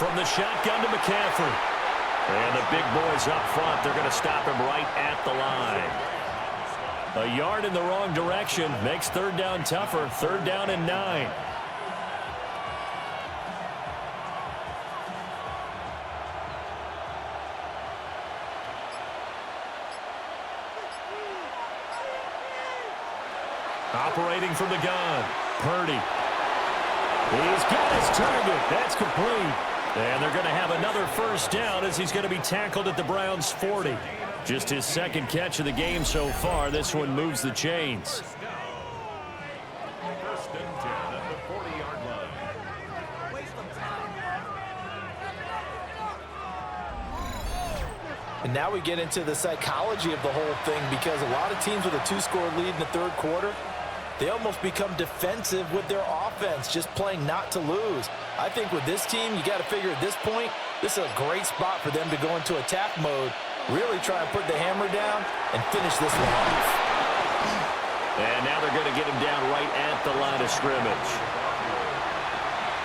From the shotgun to McCaffrey. And the big boys up front, they're going to stop him right at the line. A yard in the wrong direction makes third down tougher. 3rd down and 9. Operating from the gun, Purdy. He's got his target. That's complete. And they're going to have another first down as he's going to be tackled at the Browns' 40. Just his second catch of the game so far. This one moves the chains. First and 10 at the 40-yard line. And now we get into the psychology of the whole thing because a lot of teams with a 2-score lead in the third quarter, they almost become defensive with their offense, just playing not to lose. I think with this team, you got to figure at this point, this is a great spot for them to go into attack mode, really try and put the hammer down and finish this one off. And now they're going to get him down right at the line of scrimmage.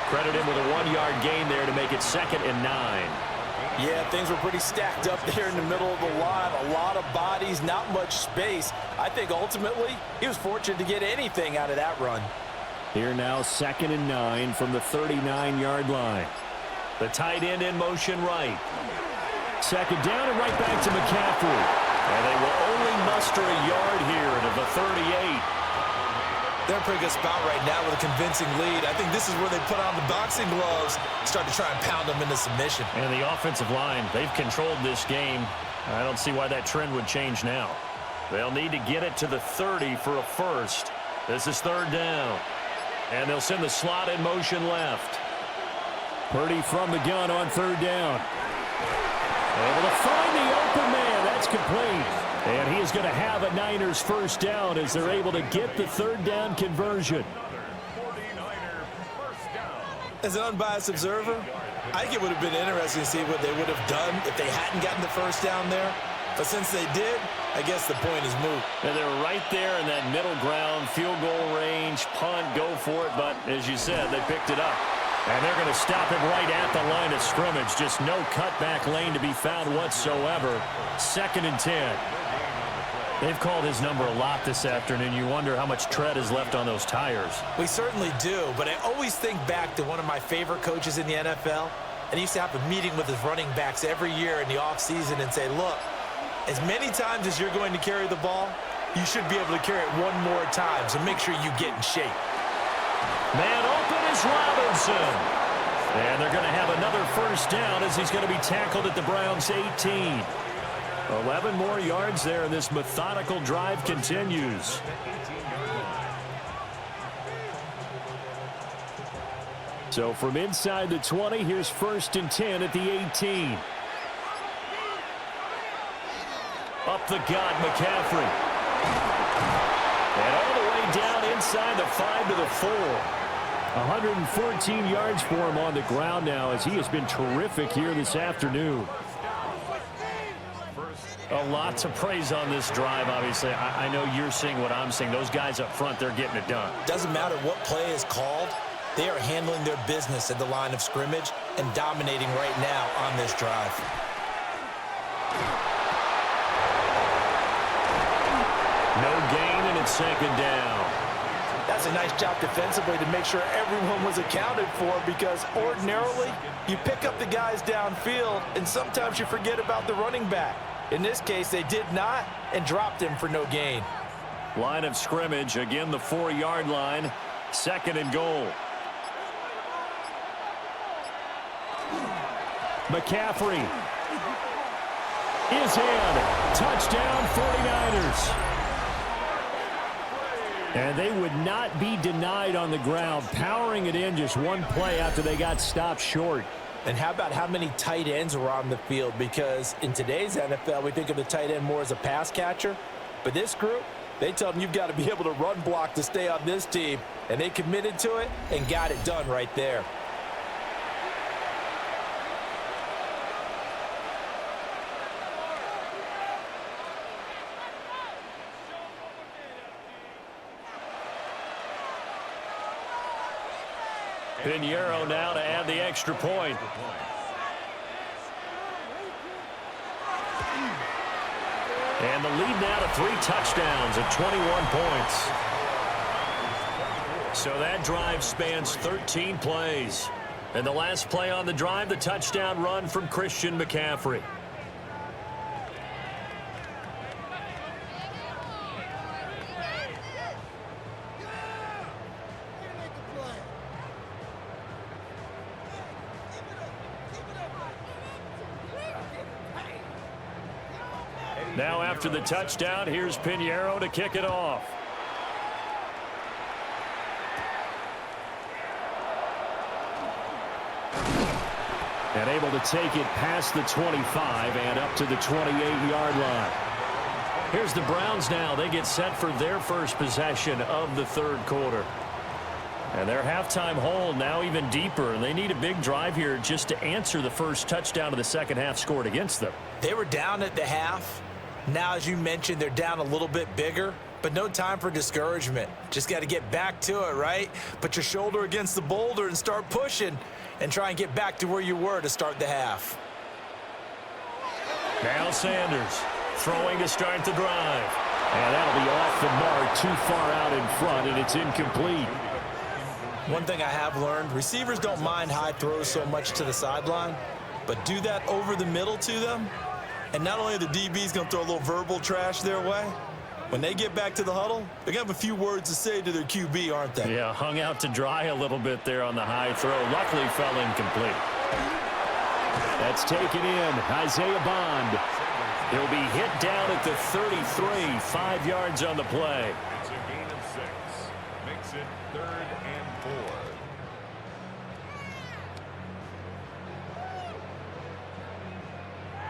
Credit him with a 1-yard gain there to make it 2nd and 9. Yeah, things were pretty stacked up there in the middle of the line. A lot of bodies, not much space. I think ultimately he was fortunate to get anything out of that run. Here now, 2nd and 9 from the 39-yard line. The tight end in motion right. 2nd down and right back to McCaffrey. And they will only muster a yard here to the 38. They're in a pretty good spot right now with a convincing lead. I think this is where they put on the boxing gloves, start to try and pound them into submission. And the offensive line, they've controlled this game. I don't see why that trend would change now. They'll need to get it to the 30 for a first. This is 3rd down. And they'll send the slot in motion left. Purdy from the gun on 3rd down. Able to find the open man. That's complete. And he is going to have a Niners first down as they're able to get the 3rd down conversion. 49er first down. As an unbiased observer, I think it would have been interesting to see what they would have done if they hadn't gotten the first down there. But since they did, I guess the point is moot. And they were right there in that middle ground, field goal range, punt, go for it. But as you said, they picked it up. And they're going to stop him right at the line of scrimmage. Just no cutback lane to be found whatsoever. 2nd and 10. They've called his number a lot this afternoon. You wonder how much tread is left on those tires. We certainly do, but I always think back to one of my favorite coaches in the NFL, and he used to have a meeting with his running backs every year in the offseason and say, look, as many times as you're going to carry the ball, you should be able to carry it one more time, so make sure you get in shape. Man open is Robinson. And they're going to have another first down as he's going to be tackled at the Browns' 18. 11 more yards there, and this methodical drive continues. So from inside the 20, here's 1st and 10 at the 18. Up the gut, McCaffrey. And all the way down inside the 5 to the 4. 114 yards for him on the ground now as he has been terrific here this afternoon. A lot to praise on this drive, obviously. I know you're seeing what I'm seeing. Those guys up front, they're getting it done. Doesn't matter what play is called. They are handling their business at the line of scrimmage and dominating right now on this drive. No gain, and it's 2nd down. That's a nice job defensively to make sure everyone was accounted for, because ordinarily you pick up the guys downfield and sometimes you forget about the running back. In this case, they did not and dropped him for no gain. Line of scrimmage, again the 4-yard line, 2nd and goal. McCaffrey is in. Touchdown 49ers. And they would not be denied on the ground, powering it in just one play after they got stopped short. And how about how many tight ends were on the field? Because in today's NFL, we think of the tight end more as a pass catcher. But this group, they tell them you've got to be able to run block to stay on this team. And they committed to it and got it done right there. Pinheiro now to add the extra point. And the lead now to 3 touchdowns at 21 points. So that drive spans 13 plays. And the last play on the drive, the touchdown run from Christian McCaffrey. Now after the touchdown, here's Pinheiro to kick it off. And able to take it past the 25 and up to the 28-yard line. Here's the Browns now. They get set for their first possession of the 3rd quarter. And their halftime hole now even deeper. And they need a big drive here just to answer the first touchdown of the second half scored against them. They were down at the half. Now, as you mentioned, they're down a little bit bigger, but no time for discouragement. Just got to get back to it, right? Put your shoulder against the boulder and start pushing and try and get back to where you were to start the half. Now Sanders throwing to start the drive. And that'll be off the mark, too far out in front, and it's incomplete. One thing I have learned, receivers don't mind high throws so much to the sideline, but do that over the middle to them. And not only are the DBs going to throw a little verbal trash their way, when they get back to the huddle, they're going to have a few words to say to their QB, aren't they? Yeah, hung out to dry a little bit there on the high throw. Luckily fell incomplete. That's taken in. Isaiah Bond. He'll be hit down at the 33, 5 yards on the play. It's a gain of 6. Makes it 3rd and 4.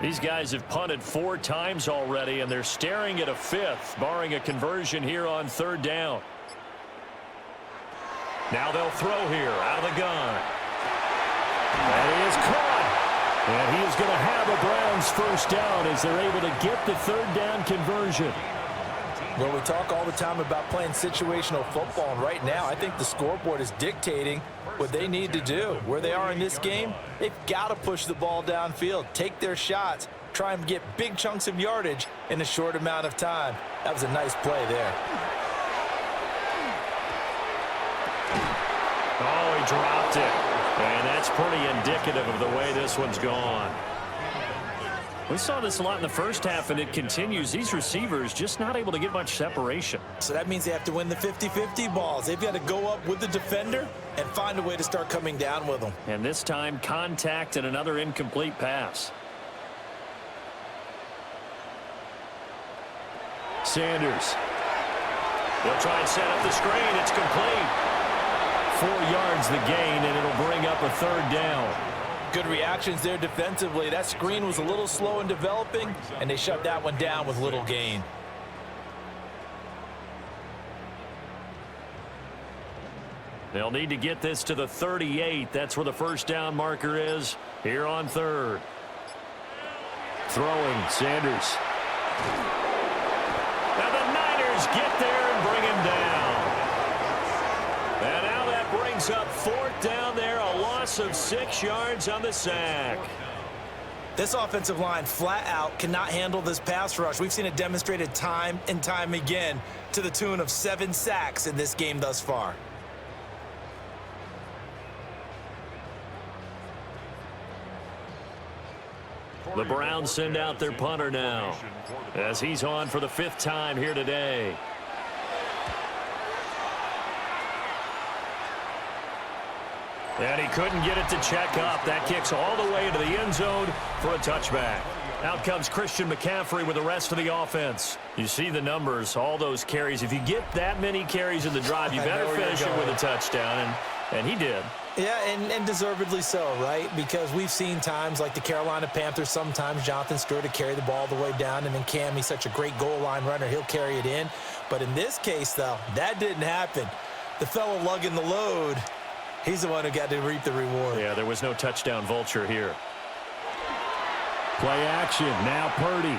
These guys have punted 4 times already, and they're staring at a 5th, barring a conversion here on 3rd down. Now they'll throw here out of the gun. And he is caught. And he is going to have a Browns first down as they're able to get the 3rd down conversion. Well, we talk all the time about playing situational football, and right now I think the scoreboard is dictating what they need to do. Where they are in this game, they've got to push the ball downfield, take their shots, try and get big chunks of yardage in a short amount of time. That was a nice play there. Oh, he dropped it. And that's pretty indicative of the way this one's gone. We saw this a lot in the first half, and it continues. These receivers just not able to get much separation. So that means they have to win the 50-50 balls. They've got to go up with the defender and find a way to start coming down with them. And this time, contact and another incomplete pass. Sanders. They'll try and set up the screen. It's complete. 4 yards the gain, and it'll bring up a third down. Good reactions there defensively. That screen was a little slow in developing, and they shut that one down with little gain. They'll need to get this to the 38. That's where the first down marker is here on third. Throwing, Sanders. Now the Niners get there and bring him down. And now that brings up fourth down there, a loss of 6 yards on the sack. This offensive line flat out cannot handle this pass rush. We've seen it demonstrated time and time again to the tune of 7 sacks in this game thus far. The Browns send out their punter now as he's on for the 5th time here today. And he couldn't get it to check up. That kicks all the way into the end zone for a touchback. Out comes Christian McCaffrey with the rest of the offense. You see the numbers, all those carries. If you get that many carries in the drive, you better finish it with a touchdown, and he did. Yeah, and deservedly so, right? Because we've seen times like the Carolina Panthers, sometimes Jonathan Stewart to carry the ball all the way down, and then Cam, he's such a great goal line runner, he'll carry it in. But in this case, though, that didn't happen. The fellow lugging the load, he's the one who got to reap the reward. Yeah, there was no touchdown vulture here. Play action, now Purdy.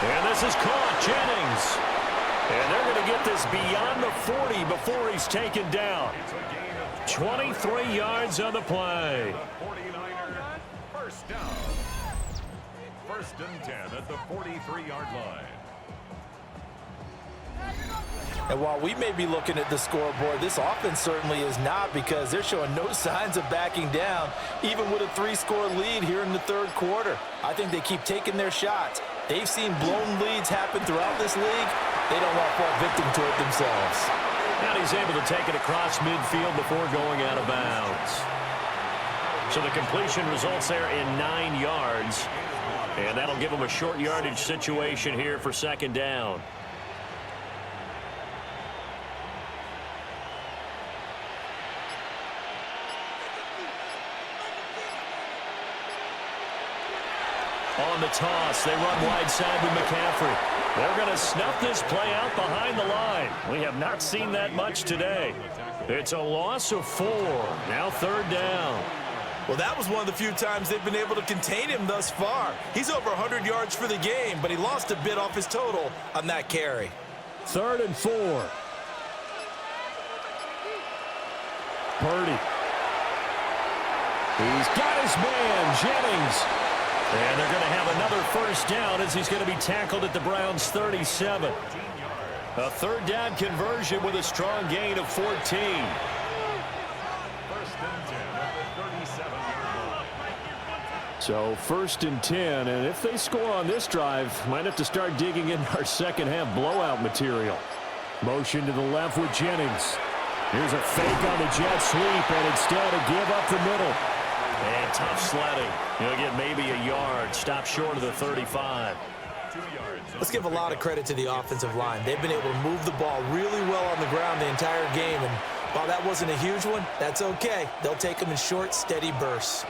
And this is caught, Jennings. And they're going to get this beyond the 40 before he's taken down. 23 yards on the play. 49er, first down. 1st and 10 at the 43-yard line. And while we may be looking at the scoreboard, this offense certainly is not, because they're showing no signs of backing down, even with a 3-score lead here in the 3rd quarter. I think they keep taking their shots. They've seen blown leads happen throughout this league. They don't want to fall victim to it themselves. And he's able to take it across midfield before going out of bounds. So the completion results there in 9 yards. And that'll give them a short yardage situation here for 2nd down. On the toss, they run wide side with McCaffrey. They're going to snuff this play out behind the line. We have not seen that much today. It's a loss of 4. Now 3rd down. Well, that was one of the few times they've been able to contain him thus far. He's over 100 yards for the game, but he lost a bit off his total on that carry. 3rd and 4. Purdy. He's got his man, Jennings. And they're going to have another first down as he's going to be tackled at the Browns' 37. A 3rd down conversion with a strong gain of 14. 1st and 10 at the 37-yard line. So 1st and 10, and if they score on this drive, might have to start digging in our second half blowout material. Motion to the left with Jennings. Here's a fake on the jet sweep, and instead a give up the middle. And tough sledding. He'll get maybe a yard. Stop short of the 35. Let's give a lot of credit to the offensive line. They've been able to move the ball really well on the ground the entire game. And while that wasn't a huge one, that's okay. They'll take them in short, steady bursts.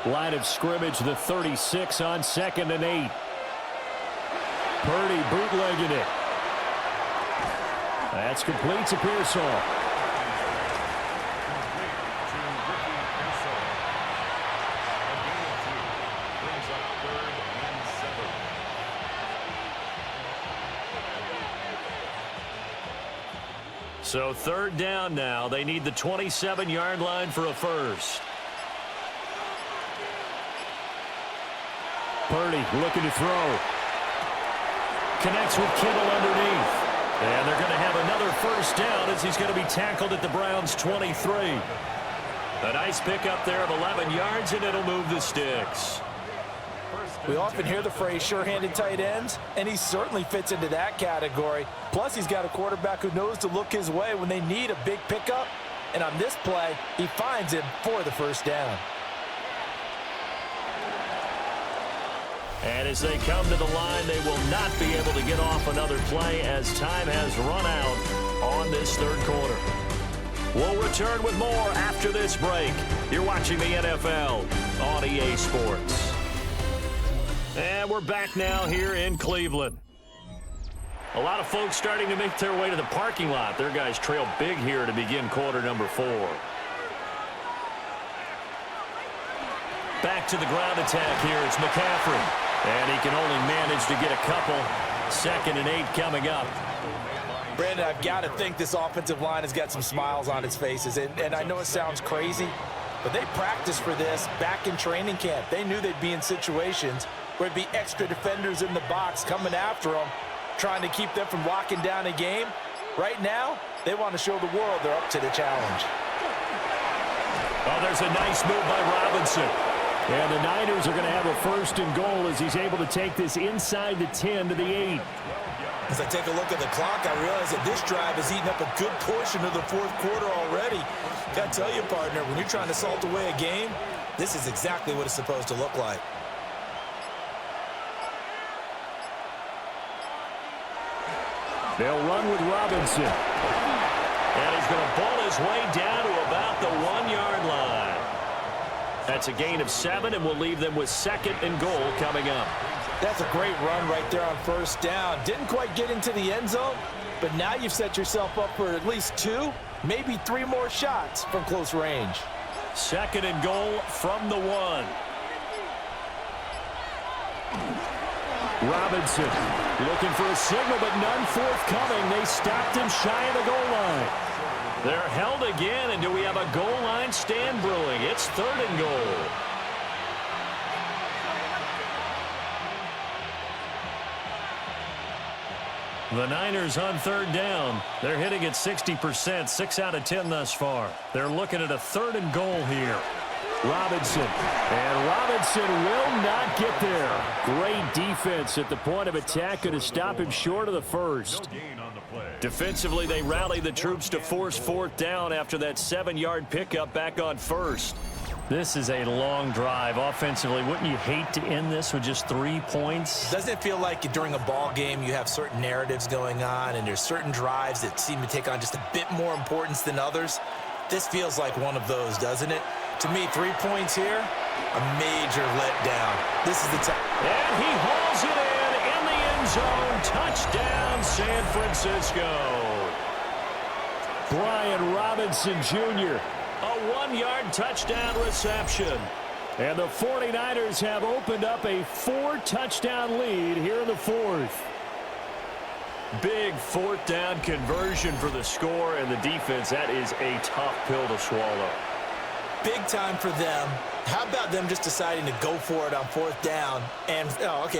Line of scrimmage, the 36 on 2nd and 8. Purdy bootlegging it. That's complete to Pearsall. So 3rd down now. They need the 27-yard line for a first. Purdy looking to throw. Connects with Kittle underneath. And they're going to have another first down as he's going to be tackled at the Browns' 23. A nice pickup there of 11 yards, and it'll move the sticks. We often hear the phrase sure-handed tight ends, and he certainly fits into that category. Plus, he's got a quarterback who knows to look his way when they need a big pickup. And on this play, he finds him for the first down. And as they come to the line, they will not be able to get off another play as time has run out on this third quarter. We'll return with more after this break. You're watching the NFL on EA Sports. And we're back now here in Cleveland. A lot of folks starting to make their way to the parking lot. Their guys trail big here to begin quarter number 4. Back to the ground attack here. It's McCaffrey. And he can only manage to get a couple. 2nd and 8 coming up. Brandon, I've got to think this offensive line has got some smiles on its faces. And I know it sounds crazy, but they practiced for this back in training camp. They knew they'd be in situations where it'd be extra defenders in the box coming after them, trying to keep them from locking down a game. Right now, they want to show the world they're up to the challenge. Oh, there's a nice move by Robinson. And the Niners are going to have a 1st and goal as he's able to take this inside the 10 to the 8. As I take a look at the clock, I realize that this drive has eaten up a good portion of the 4th quarter already. Got to tell you, partner, when you're trying to salt away a game, this is exactly what it's supposed to look like. They'll run with Robinson. And he's going to pull his way down to about the 1-yard line. That's a gain of 7, and we'll leave them with 2nd and goal coming up. That's a great run right there on 1st down. Didn't quite get into the end zone, but now you've set yourself up for at least 2, maybe 3 more shots from close range. 2nd and goal from the 1. Robinson looking for a signal, but none forthcoming. They stopped him shy of the goal line. They're held again, and do we have a goal line stand brewing? It's 3rd and goal. The Niners on 3rd down. They're hitting at 60%, 6 out of 10 thus far. They're looking at a 3rd and goal here. Robinson. And Robinson will not get there. Great defense at the point of attack. Going to stop him short of the 1st. Defensively, they rally the troops to force 4th down after that 7-yard pickup back on 1st. This is a long drive. Offensively, wouldn't you hate to end this with just 3 points? Doesn't it feel like during a ball game you have certain narratives going on and there's certain drives that seem to take on just a bit more importance than others? This feels like one of those, doesn't it? To me, 3 points here, a major letdown. This is the time. And he hauls it in the end zone. Touchdown, San Francisco. Brian Robinson Jr. A 1-yard touchdown reception. And the 49ers have opened up a 4-touchdown lead here in the 4th. Big 4th down conversion for the score, and the defense, that is a tough pill to swallow. Big time for them. How about them just deciding to go for it on 4th down? And,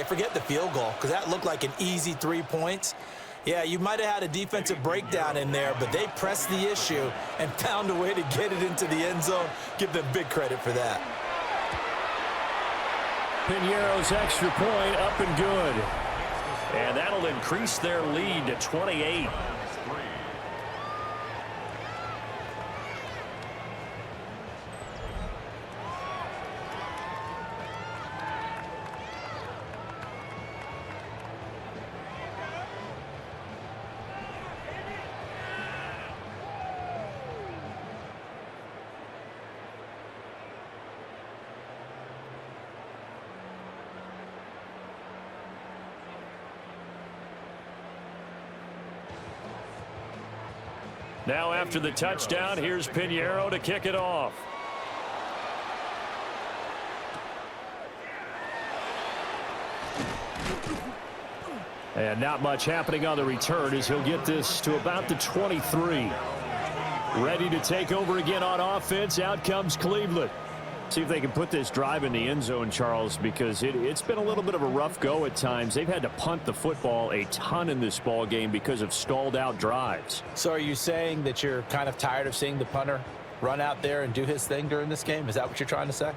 forget the field goal, because that looked like an easy 3 points. Yeah, you might have had a defensive breakdown in there, but they pressed the issue and found a way to get it into the end zone. Give them big credit for that. Piñeiro's extra point up and good. And that'll increase their lead to 28. Now after the touchdown, here's Piñeiro to kick it off. And not much happening on the return as he'll get this to about the 23. Ready to take over again on offense. Out comes Cleveland. See if they can put this drive in the end zone, Charles, because it's been a little bit of a rough go at times. They've had to punt the football a ton in this ball game because of stalled out drives. So are you saying that you're kind of tired of seeing the punter run out there and do his thing during this game? Is that what you're trying to say?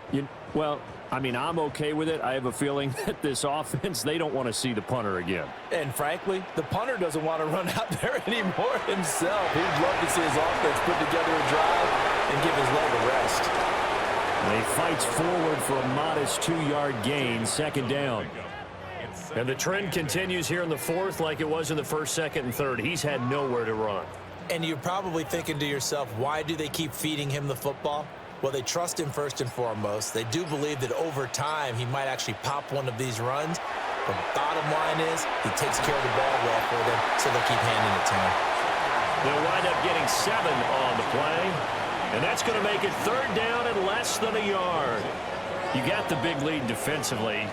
Well, I mean, I'm okay with it. I have a feeling that this offense, they don't want to see the punter again. And frankly, the punter doesn't want to run out there anymore himself. He'd love to see his offense put together a drive and give his leg a rest. And he fights forward for a modest 2-yard gain, second down. And the trend continues here in the fourth like it was in the first, second, and third. He's had nowhere to run. And you're probably thinking to yourself, why do they keep feeding him the football? Well, they trust him first and foremost. They do believe that over time he might actually pop one of these runs. But bottom line is he takes care of the ball well for them, so they'll keep handing it to him. They'll wind up getting 7 on the play. And that's going to make it third down and less than a yard. You got the big lead defensively.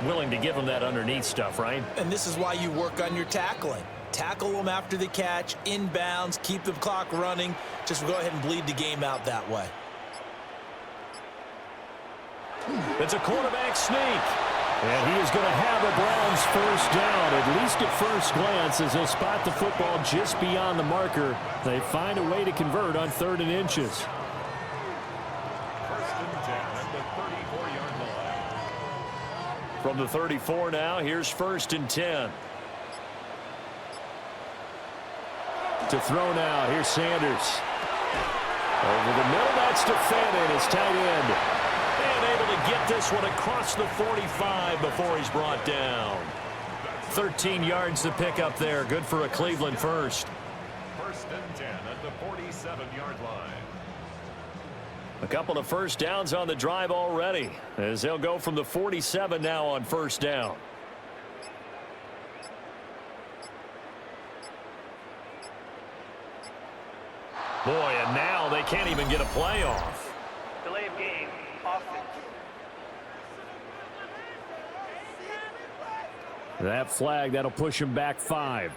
Willing to give them that underneath stuff, right? And this is why you work on your tackling. Tackle them after the catch, inbounds, keep the clock running. Just go ahead and bleed the game out that way. It's a quarterback sneak. And he is going to have the Browns first down, at least at first glance, as they'll spot the football just beyond the marker. They find a way to convert on 3rd and inches. First and 10 at the 34-yard line. From the 34 now, here's 1st and 10. To throw now, here's Sanders. Over the middle, that's to Fannin, his tight end. And able to get this one across the 45 before he's brought down. 13 yards to pick up there. Good for a Cleveland first. First and 10 at the 47-yard line. A couple of first downs on the drive already, as they'll go from the 47 now on first down. Boy, and now they can't even get a play off. Delay of game, offense. That flag, that'll push him back 5.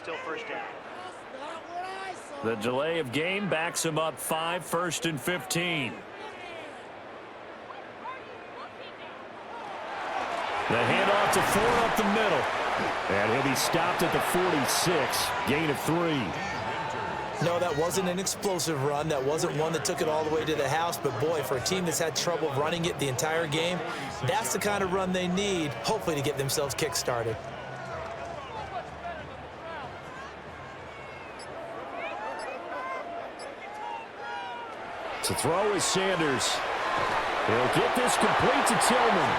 Still first down. The delay of game backs him up 5, 1st and 15. The handoff to Ford up the middle. And he'll be stopped at the 46, gain of 3. No, that wasn't an explosive run. That wasn't one that took it all the way to the house. But, boy, for a team that's had trouble running it the entire game, that's the kind of run they need, hopefully, to get themselves kick-started. To throw is Sanders. He'll get this complete to Tillman.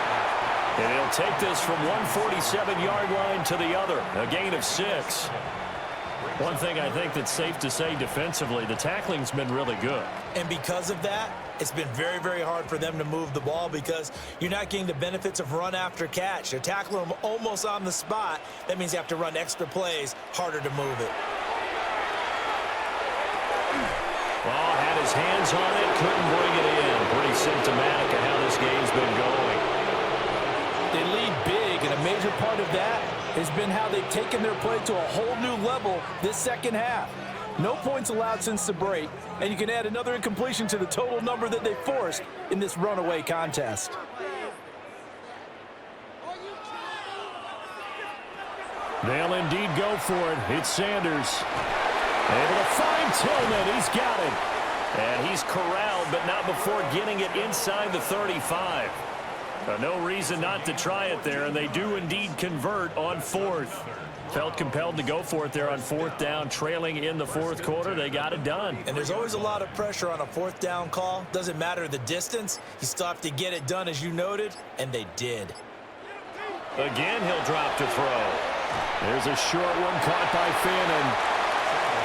And he'll take this from one 47-yard line to the other, a gain of 6. One thing I think that's safe to say defensively, the tackling's been really good. And because of that, it's been very, very hard for them to move the ball because you're not getting the benefits of run after catch. They're tackling them almost on the spot. That means you have to run extra plays, harder to move it. Well, had his hands on it, couldn't bring it in. Pretty symptomatic of how this game's been going. They lead big, and a major part of that has been how they've taken their play to a whole new level this second half. No points allowed since the break, and you can add another incompletion to the total number that they forced in this runaway contest. They'll indeed go for it. It's Sanders. Able to find Tillman. He's got it. And he's corralled, but not before getting it inside the 35. No reason not to try it there, and they do indeed convert on 4th. Felt compelled to go for it there on 4th down, trailing in the 4th quarter. They got it done. And there's always a lot of pressure on a 4th down call. Doesn't matter the distance. You still have to get it done, as you noted, and they did. Again, he'll drop to throw. There's a short one caught by Fannin.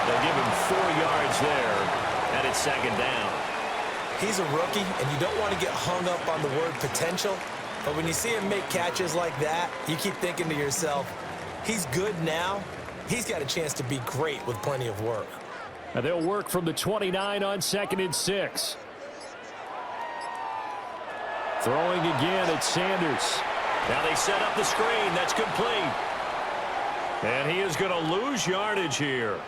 They'll give him 4 yards there, and it's second down. He's a rookie, and you don't want to get hung up on the word potential. But when you see him make catches like that, you keep thinking to yourself, he's good now. He's got a chance to be great with plenty of work. And they'll work from the 29 on 2nd and 6. Throwing again at Sanders. Now they set up the screen. That's complete. And he is going to lose yardage here.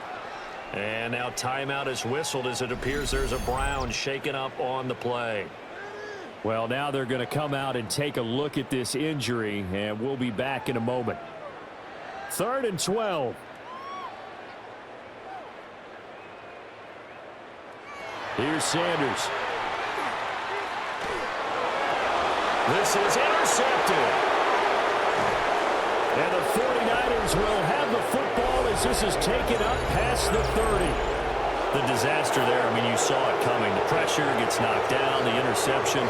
And now timeout is whistled as it appears there's a Brown shaken up on the play. Well, now they're going to come out and take a look at this injury, and we'll be back in a moment. 3rd and 12. Here's Sanders. This is intercepted. And the 49ers will have the football as this is taken up past the 30. The disaster there, I mean, you saw it coming. The pressure gets knocked down, the interception.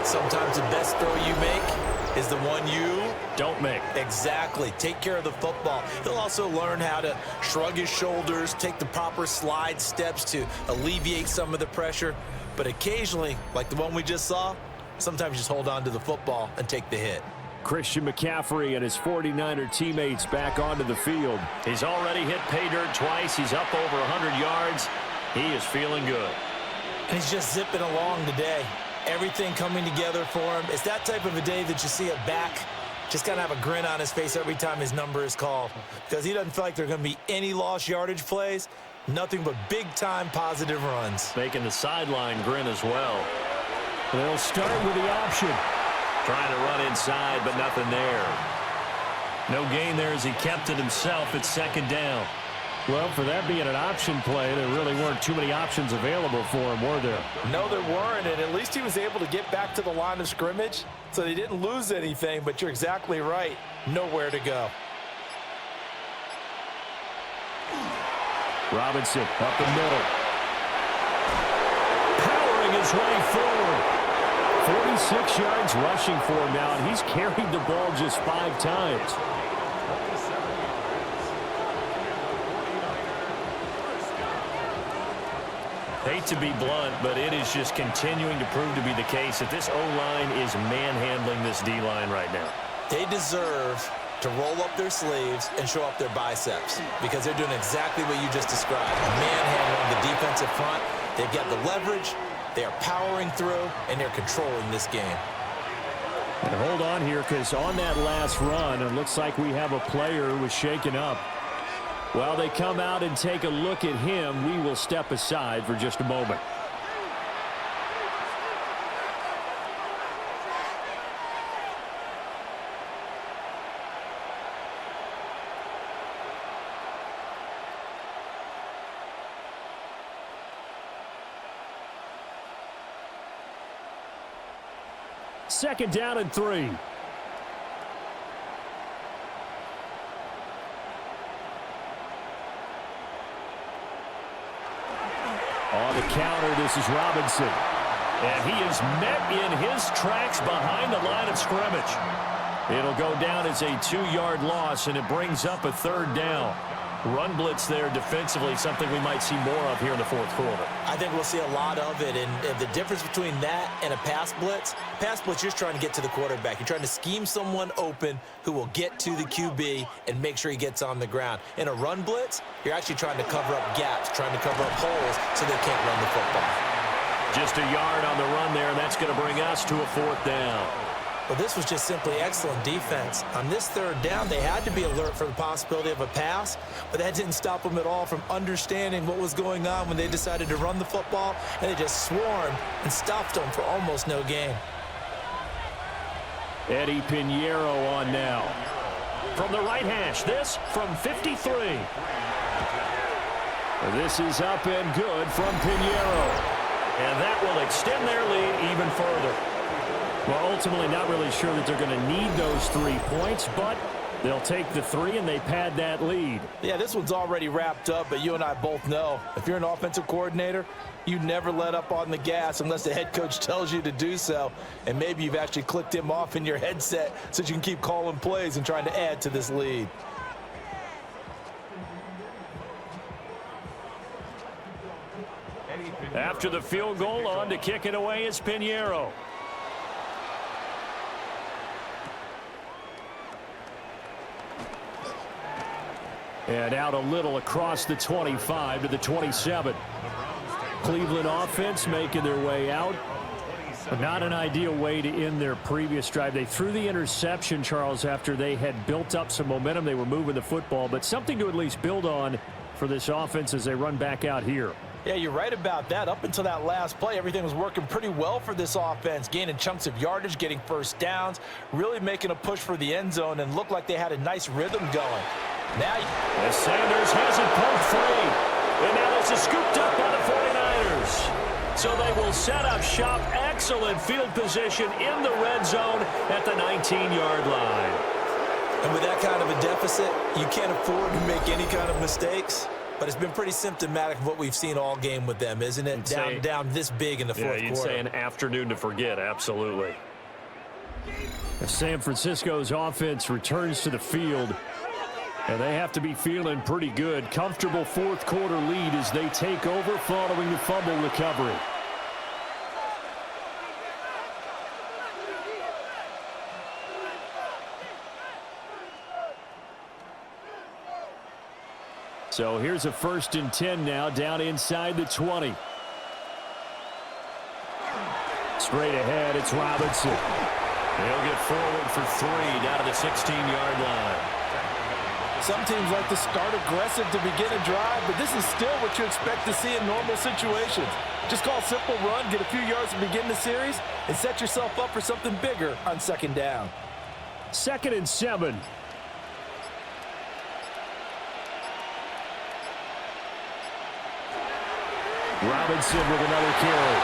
Sometimes the best throw you make is the one you don't make. Exactly. Take care of the football. He'll also learn how to shrug his shoulders, take the proper slide steps to alleviate some of the pressure. But occasionally, like the one we just saw, sometimes just hold on to the football and take the hit. Christian McCaffrey and his 49er teammates back onto the field. He's already hit pay dirt twice. He's up over 100 yards. He is feeling good. And he's just zipping along today. Everything coming together for him. It's that type of a day that you see a back just kind of have a grin on his face every time his number is called, because he doesn't feel like there are going to be any lost yardage plays, nothing but big-time positive runs. Making the sideline grin as well. They'll start with the option. Trying to run inside, but nothing there. No gain there as he kept it himself. It's second down. Well, for that being an option play, there really weren't too many options available for him, were there? No, there weren't, and at least he was able to get back to the line of scrimmage, so they didn't lose anything, but you're exactly right. Nowhere to go. Robinson up the middle. Powering his way forward. 46 yards rushing for him now, and he's carried the ball just 5 times. Hate to be blunt, but it is just continuing to prove to be the case that this O-line is manhandling this D-line right now. They deserve to roll up their sleeves and show up their biceps, because they're doing exactly what you just described. Manhandling the defensive front. They've got the leverage. They are powering through, and they're controlling this game. And hold on here, because on that last run, it looks like we have a player who was shaken up. While they come out and take a look at him, we will step aside for just a moment. Second down and 3. On the counter, this is Robinson. And he is met in his tracks behind the line of scrimmage. It'll go down as a 2-yard loss, and it brings up a third down. Run blitz there defensively, something we might see more of here in the fourth quarter. I think we'll see a lot of it, and the difference between that and a pass blitz, you're just trying to get to the quarterback. You're trying to scheme someone open who will get to the QB and make sure he gets on the ground. In a run blitz, you're actually trying to cover up gaps, trying to cover up holes so they can't run the football. Just a yard on the run there, and that's going to bring us to a fourth down. Well, this was just simply excellent defense. On this third down, they had to be alert for the possibility of a pass, but that didn't stop them at all from understanding what was going on when they decided to run the football, and they just swarmed and stopped them for almost no gain. Eddie Pinheiro on now. From the right hash, this from 53. This is up and good from Pinheiro. And that will extend their lead even further. Well, ultimately not really sure that they're going to need those 3 points, but they'll take the 3 and they pad that lead. Yeah, this one's already wrapped up, but you and I both know if you're an offensive coordinator, you never let up on the gas unless the head coach tells you to do so. And maybe you've actually clicked him off in your headset so you can keep calling plays and trying to add to this lead. After the field goal, on to kick it away is Pinheiro. And out a little across the 25 to the 27. Cleveland offense making their way out. Not an ideal way to end their previous drive. They threw the interception, Charles, after they had built up some momentum. They were moving the football, but something to at least build on for this offense as they run back out here. Yeah, you're right about that. Up until that last play, everything was working pretty well for this offense, gaining chunks of yardage, getting first downs, really making a push for the end zone, and looked like they had a nice rhythm going. Now, as Sanders has it pulled free, and now this is scooped up by the 49ers. set up shop. Excellent field position in the red zone at the 19-yard line. And with that kind of a deficit, you can't afford to make any kind of mistakes. But it's been pretty symptomatic of what we've seen all game with them, isn't it? Down this big in the fourth quarter. Yeah, you'd say an afternoon to forget, absolutely. San Francisco's offense returns to the field, and they have to be feeling pretty good. Comfortable fourth quarter lead as they take over following the fumble recovery. So here's a 1st and 10 now, down inside the 20. Straight ahead, it's Robinson. He'll get forward for 3 down to the 16-yard line. Some teams like to start aggressive to begin a drive, but this is still what you expect to see in normal situations. Just call a simple run, get a few yards to begin the series, and set yourself up for something bigger on 2nd down. 2nd and 7. Robinson with another carry.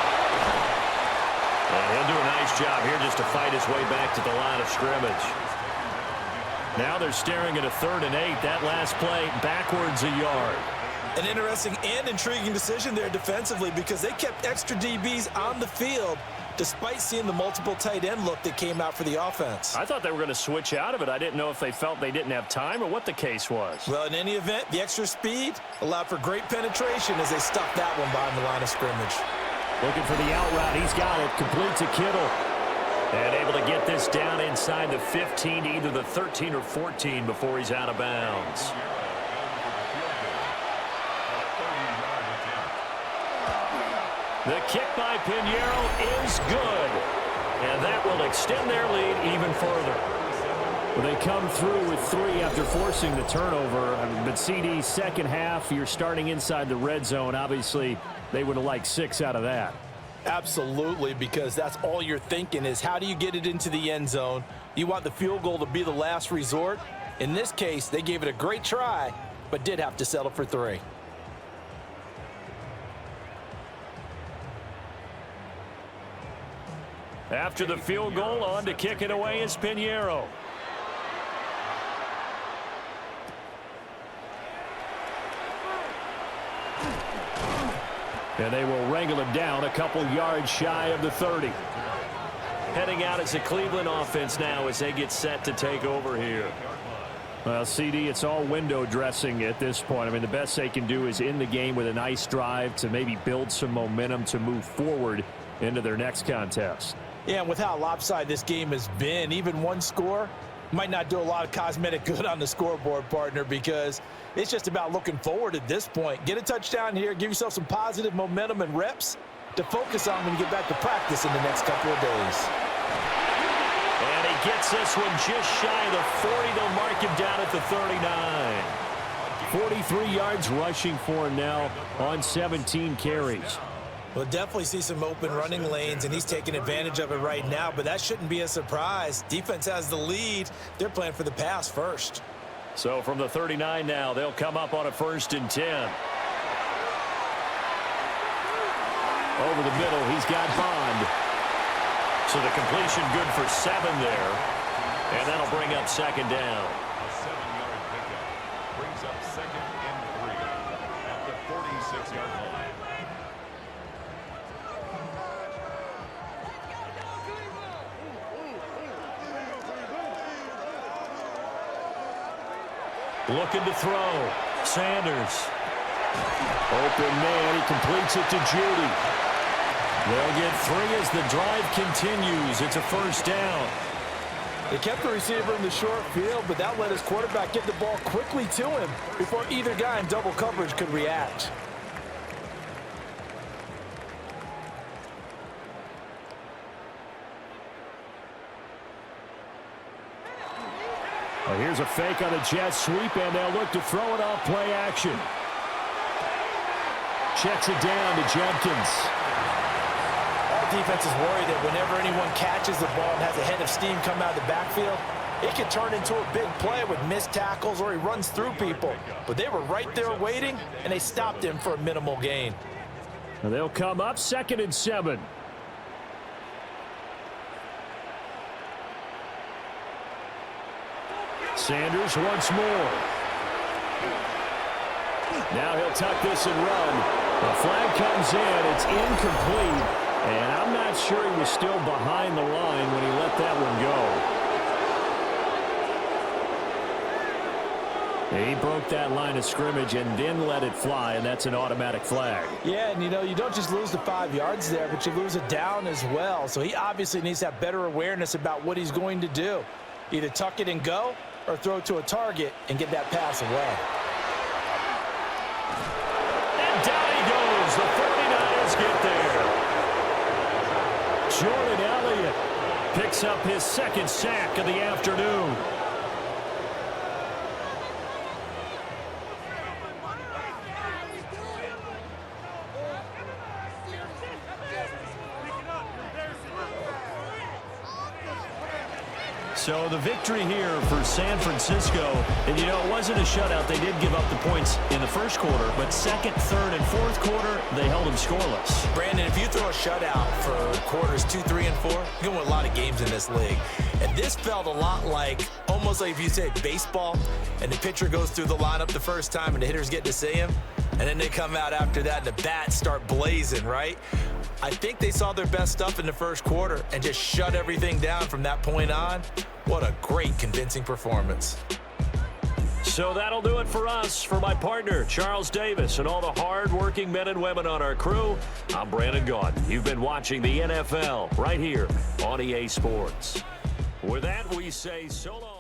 And he'll do a nice job here just to fight his way back to the line of scrimmage. Now they're staring at a 3rd and 8. That last play backwards a yard. An interesting and intriguing decision there defensively because they kept extra DBs on the field despite seeing the multiple tight end look that came out for the offense. I thought they were going to switch out of it. I didn't know if they felt they didn't have time or what the case was. Well, in any event, the extra speed allowed for great penetration as they stuck that one behind the line of scrimmage. Looking for the out route. He's got it. Complete to Kittle. And able to get this down inside the 15, either the 13 or 14 before he's out of bounds. The kick by Pinheiro is good. And that will extend their lead even further. Well, they come through with 3 after forcing the turnover. But CD, second half, you're starting inside the red zone. Obviously, they would have liked 6 out of that. Absolutely, because that's all you're thinking is how do you get it into the end zone? You want the field goal to be the last resort. In this case, they gave it a great try, but did have to settle for 3. After the field goal, on to kick it away is Pinheiro. And they will wrangle it down a couple yards shy of the 30. Heading out as the Cleveland offense now as they get set to take over here. Well, CD, it's all window dressing at this point. I mean, the best they can do is in the game with a nice drive to maybe build some momentum to move forward into their next contest. Yeah, and with how lopsided this game has been, even one score might not do a lot of cosmetic good on the scoreboard, partner, because it's just about looking forward at this point. Get a touchdown here, give yourself some positive momentum and reps to focus on when you get back to practice in the next couple of days. And he gets this one just shy of the 40. They'll mark him down at the 39. 43 yards rushing for him now on 17 carries. We'll definitely see some open running lanes, and he's taking advantage of it right now, but that shouldn't be a surprise. Defense has the lead. They're playing for the pass first. So from the 39 now, they'll come up on a 1st and 10. Over the middle, he's got Bond. So the completion good for 7 there. And that'll bring up 2nd down. A 7-yard pickup brings up 2nd and 3 at the 46-yard line. Looking to throw. Sanders. Open man, he completes it to Judy. They'll get 3 as the drive continues. It's a 1st down. They kept the receiver in the short field, but that let his quarterback get the ball quickly to him before either guy in double coverage could react. Well, here's a fake on a jet sweep, and they'll look to throw it off play action. Checks it down to Jenkins. All defenses worry that whenever anyone catches the ball and has a head of steam come out of the backfield, it can turn into a big play with missed tackles or he runs through people. But they were right there waiting, and they stopped him for a minimal gain. And they'll come up 2nd and 7. Sanders once more. Now he'll tuck this and run. The flag comes in. It's incomplete. And I'm not sure he was still behind the line when he let that one go. He broke that line of scrimmage and then let it fly, and that's an automatic flag. Yeah, and you don't just lose the 5 yards there, but you lose it down as well. So he obviously needs to have better awareness about what he's going to do. Either tuck it and go or throw to a target and get that pass away. And down he goes. The 49ers get there. Jordan Elliott picks up his 2nd sack of the afternoon. So the victory here for San Francisco, and it wasn't a shutout. They did give up the points in the first quarter, but 2nd, 3rd, and 4th quarter, they held them scoreless. Brandon, if you throw a shutout for quarters 2, 3, and 4, you're going to win a lot of games in this league. And this felt a lot like, almost like if you say baseball, and the pitcher goes through the lineup the first time and the hitters get to see him, and then they come out after that and the bats start blazing, right? I think they saw their best stuff in the first quarter and just shut everything down from that point on. What a great, convincing performance. So that'll do it for us. For my partner, Charles Davis, and all the hard-working men and women on our crew, I'm Brandon Gaudin. You've been watching the NFL right here on EA Sports. With that, we say so long.